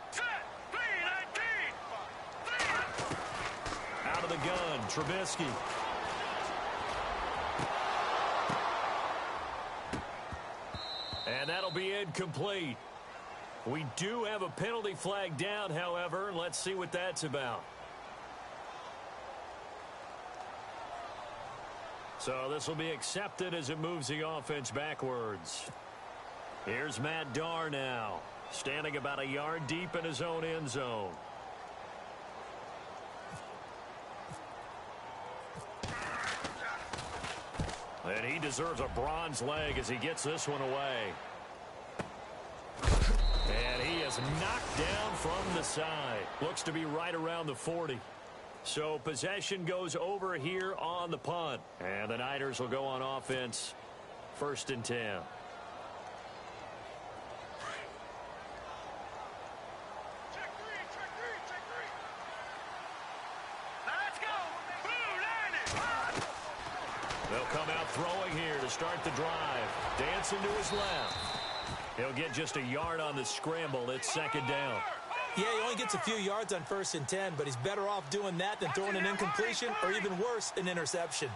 Out of the gun, Trubisky. And that'll be incomplete. We do have a penalty flag down, however. Let's see what that's about. So this will be accepted as it moves the offense backwards. Here's Matt Darr now, standing about a yard deep in his own end zone. And he deserves a bronze leg as he gets this one away. And he is knocked down from the side. Looks to be right around the 40. So possession goes over here on the punt. And the Niners will go on offense. 1st and 10. They'll come out throwing here to start the drive. Dancing to his left. He'll get just a yard on the scramble. It's second down. Yeah, he only gets a few yards on 1st and 10, but he's better off doing that than throwing an incompletion or even worse, an interception.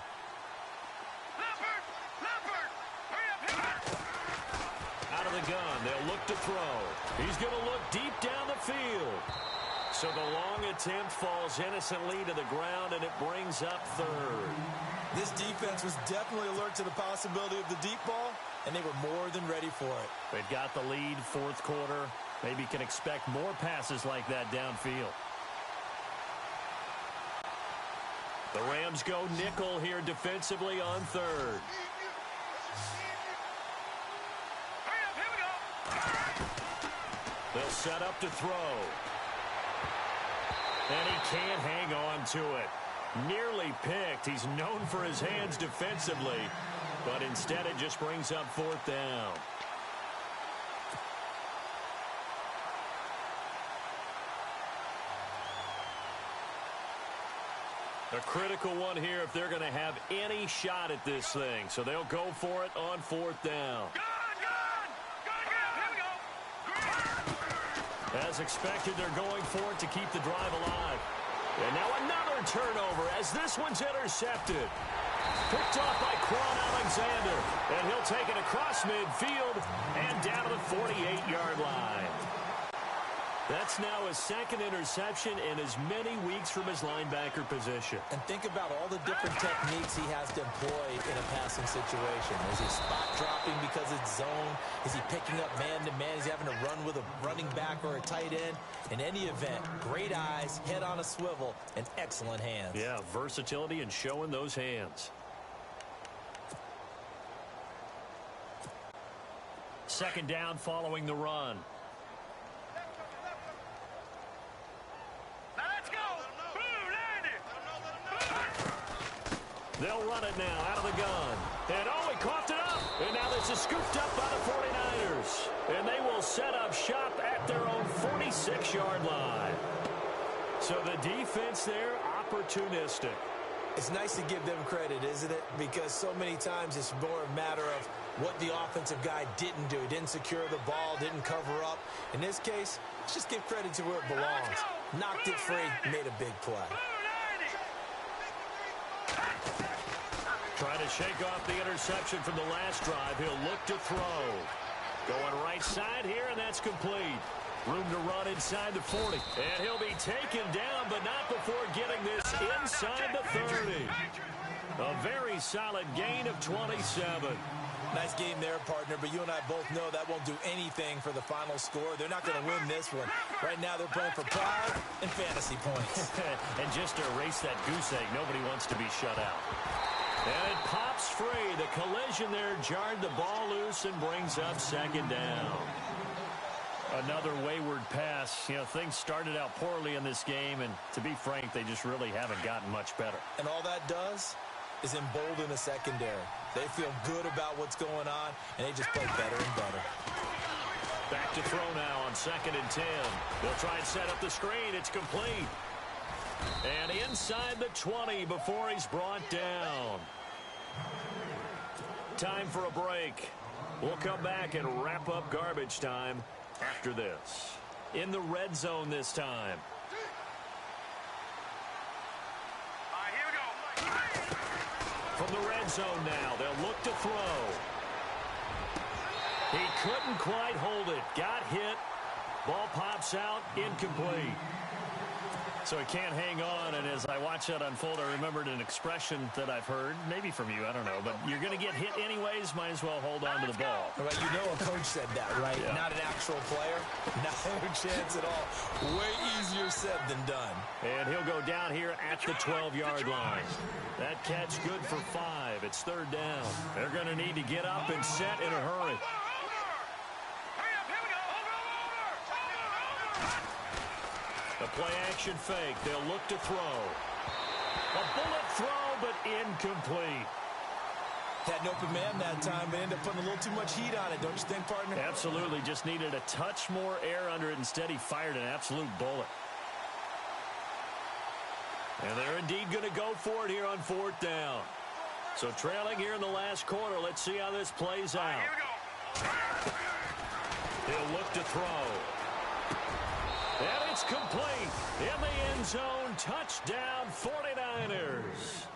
Out of the gun, they'll look to throw. He's going to look deep down the field. So the long attempt falls innocently to the ground, and it brings up third. This defense was definitely alert to the possibility of the deep ball, and they were more than ready for it. They've got the lead, fourth quarter. Maybe can expect more passes like that downfield. The Rams go nickel here defensively on third. They'll set up to throw. And he can't hang on to it. Nearly picked. He's known for his hands defensively, but instead it just brings up fourth down. A critical one here if they're going to have any shot at this thing. So they'll go for it on fourth down. As expected, they're going for it to keep the drive alive. And now another turnover as this one's intercepted. Picked off by Quan Alexander. And he'll take it across midfield and down to the 48-yard line. That's now his second interception in as many weeks from his linebacker position. And think about all the different techniques he has to employ in a passing situation. Is he spot dropping because it's zone? Is he picking up man-to-man? Is he having to run with a running back or a tight end? In any event, great eyes, head on a swivel, and excellent hands. Yeah, versatility and showing those hands. Second down following the run. They'll run it now out of the gun. And oh, he coughed it up. And now this is scooped up by the 49ers. And they will set up shop at their own 46-yard line. So the defense there, opportunistic. It's nice to give them credit, isn't it? Because so many times it's more a matter of what the offensive guy didn't do. He didn't secure the ball, didn't cover up. In this case, let's just give credit to where it belongs. Knocked it free, made a big play. Trying to shake off the interception from the last drive. He'll look to throw. Going right side here, and that's complete. Room to run inside the 40. And he'll be taken down, but not before getting this inside the 30. A very solid gain of 27. Nice game there, partner, but you and I both know that won't do anything for the final score. They're not going to win this one. Right now, they're playing for pride and fantasy points. And just to erase that goose egg, nobody wants to be shut out. And it pops free. The collision there jarred the ball loose and brings up second down. Another wayward pass. You know, things started out poorly in this game, and to be frank, they just really haven't gotten much better. And all that does is embolden the secondary. They feel good about what's going on, and they just play better and better. Back to throw now on 2nd and 10. They'll try and set up the screen. It's complete. And inside the 20 before he's brought down. Time for a break. We'll come back and wrap up garbage time after this. In the red zone this time. From the red zone now, they'll look to throw. He couldn't quite hold it. Got hit. Ball pops out. Incomplete. So he can't hang on, and as I watch that unfold, I remembered an expression that I've heard, maybe from you, I don't know, but you're going to get hit anyways, might as well hold on to the ball. Well, you know a coach said that, right? Yeah. Not an actual player. No chance at all. Way easier said than done. And he'll go down here at the 12-yard line. That catch good for 5. It's third down. They're going to need to get up and set in a hurry. A play-action fake. They'll look to throw. A bullet throw, but incomplete. Had an open man that time, but ended up putting a little too much heat on it, don't you think, partner? Absolutely. Just needed a touch more air under it. Instead, he fired an absolute bullet. And they're indeed going to go for it here on fourth down. So trailing here in the last quarter. Let's see how this plays out. He'll look to throw. And it's complete. In the end zone, touchdown 49ers.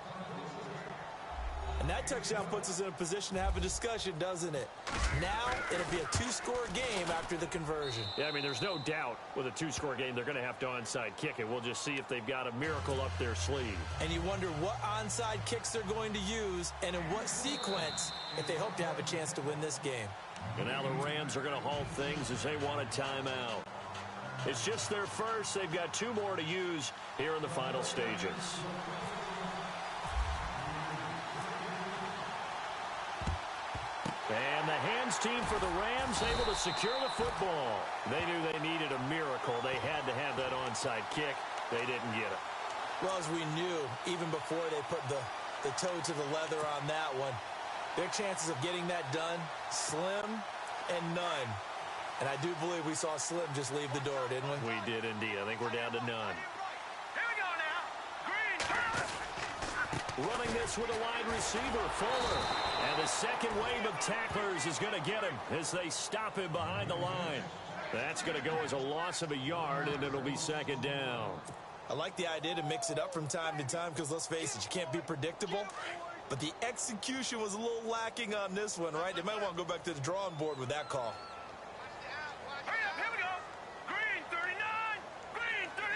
And that touchdown puts us in a position to have a discussion, doesn't it? Now it'll be a two-score game after the conversion. Yeah, I mean, there's no doubt with a two-score game they're going to have to onside kick it. We'll just see if they've got a miracle up their sleeve. And you wonder what onside kicks they're going to use and in what sequence if they hope to have a chance to win this game. And now the Rams are going to halt things as they want a timeout. It's just their first. They've got 2 more to use here in the final stages. And the hands team for the Rams able to secure the football. They knew they needed a miracle. They had to have that onside kick. They didn't get it. Well, as we knew, even before they put the toe to the leather on that one, their chances of getting that done, slim and none. And I do believe we saw Slim just leave the door, didn't we? We did indeed. I think we're down to none. Here we go now. Green. Running this with a wide receiver, Fuller. And the second wave of tacklers is going to get him as they stop him behind the line. That's going to go as a loss of a yard, and it'll be second down. I like the idea to mix it up from time to time because, let's face it, you can't be predictable. But the execution was a little lacking on this one, right? They might want to go back to the drawing board with that call. Hurry up. Here we go. Green 39. Green 39.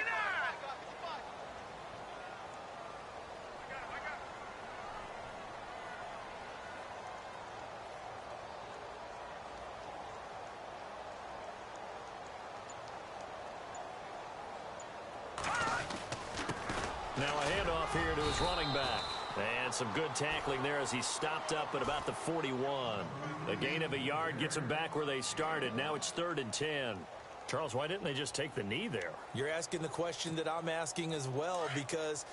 Now a handoff here to his running back. And some good tackling there as he stopped up at about the 41. A gain of a yard gets him back where they started. Now it's 3rd and 10. Charles, why didn't they just take the knee there? You're asking the question that I'm asking as well, because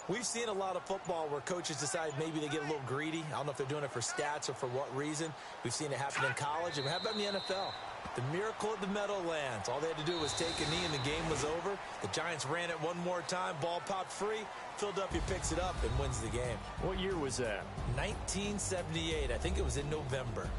we've seen a lot of football where coaches decide maybe they get a little greedy. I don't know if they're doing it for stats or for what reason. We've seen it happen in college. And how about in the NFL? The miracle at the Meadowlands. All they had to do was take a knee and the game was over. The Giants ran it one more time. Ball popped free. Philadelphia picks it up and wins the game. What year was that? 1978. I think it was in November.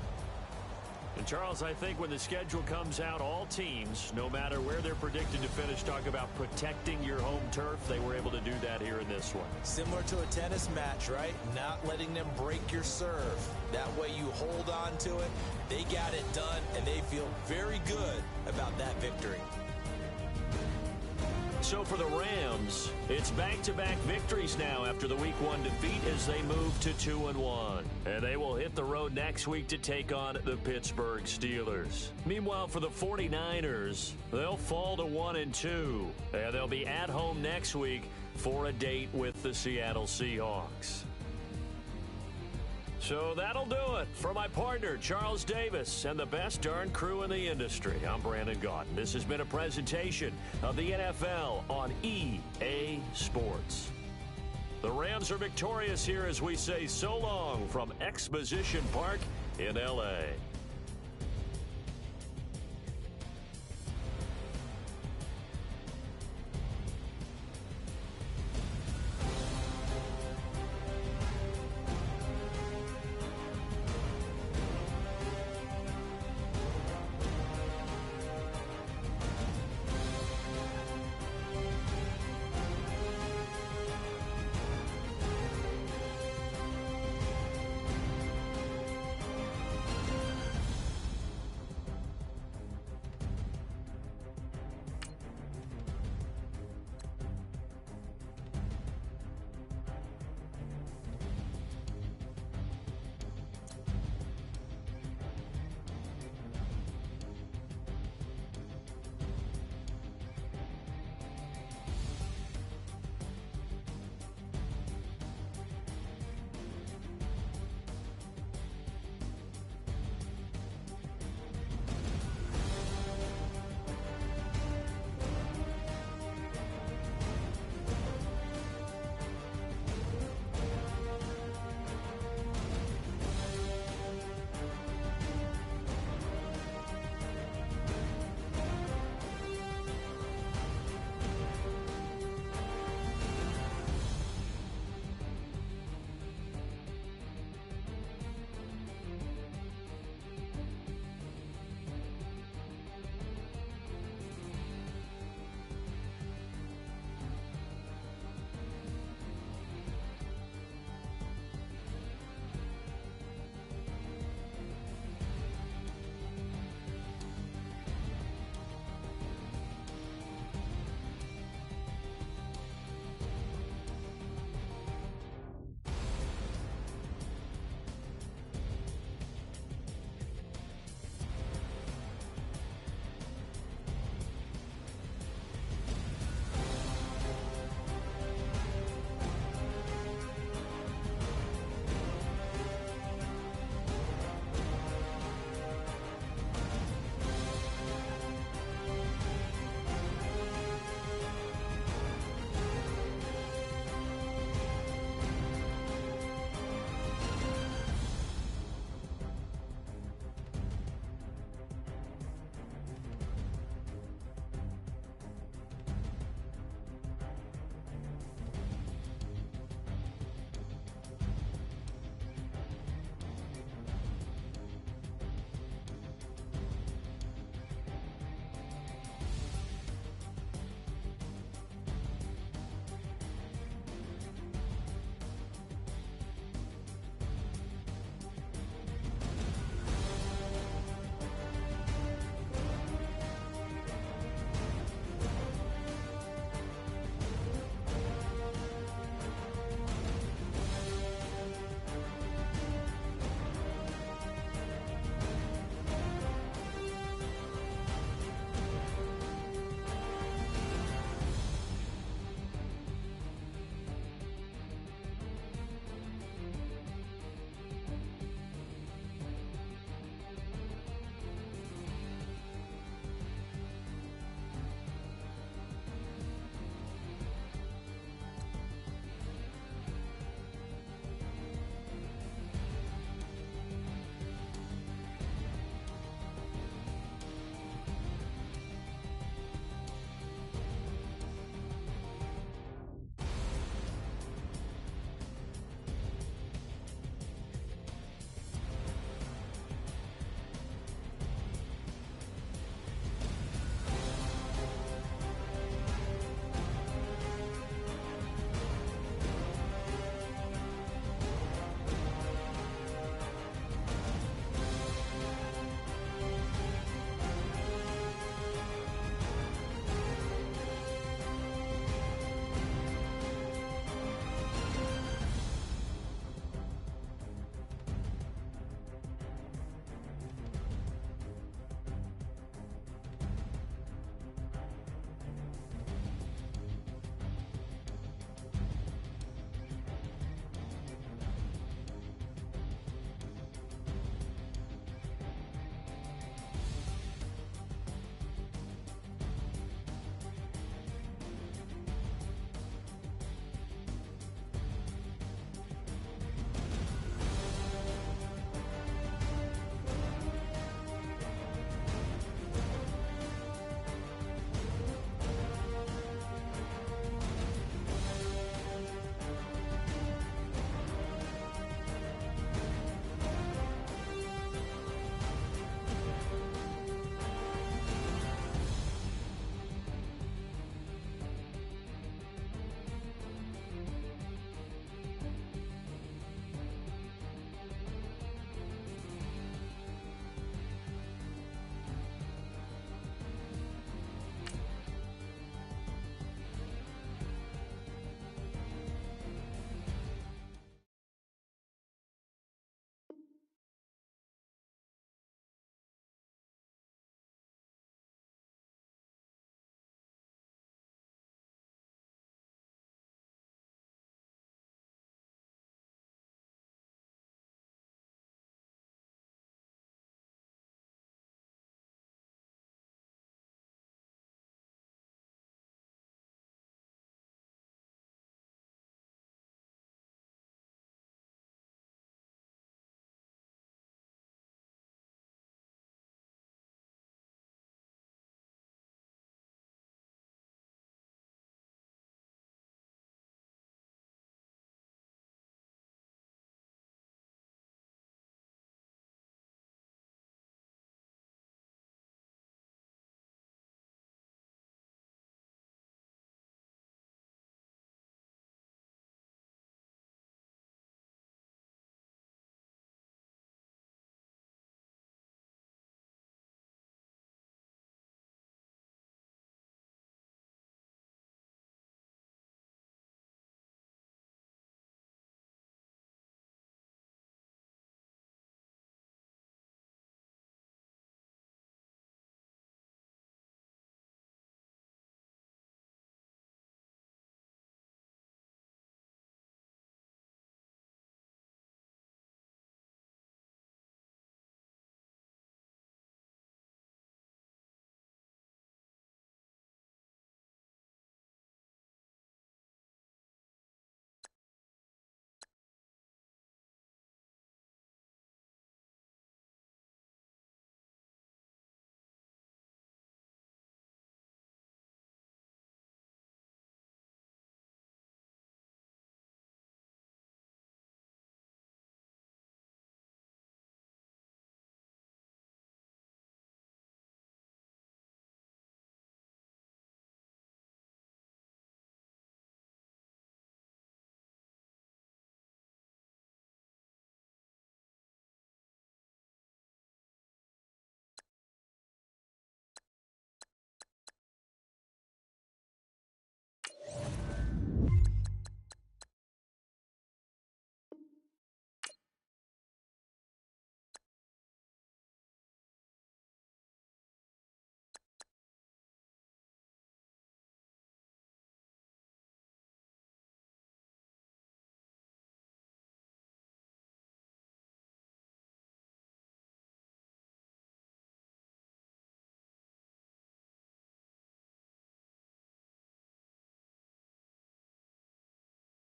And Charles, I think when the schedule comes out, all teams, no matter where they're predicted to finish, talk about protecting your home turf. They were able to do that here in this one. Similar to a tennis match, right? Not letting them break your serve. That way you hold on to it. They got it done, and they feel very good about that victory. So for the Rams, it's back-to-back victories now after the Week 1 defeat as they move to 2-1. And they will hit the road next week to take on the Pittsburgh Steelers. Meanwhile, for the 49ers, they'll fall to 1-2. And they'll be at home next week for a date with the Seattle Seahawks. So that'll do it. For my partner, Charles Davis, and the best darn crew in the industry, I'm Brandon Gaudin. This has been a presentation of the NFL on EA Sports. The Rams are victorious here as we say so long from Exposition Park in L.A.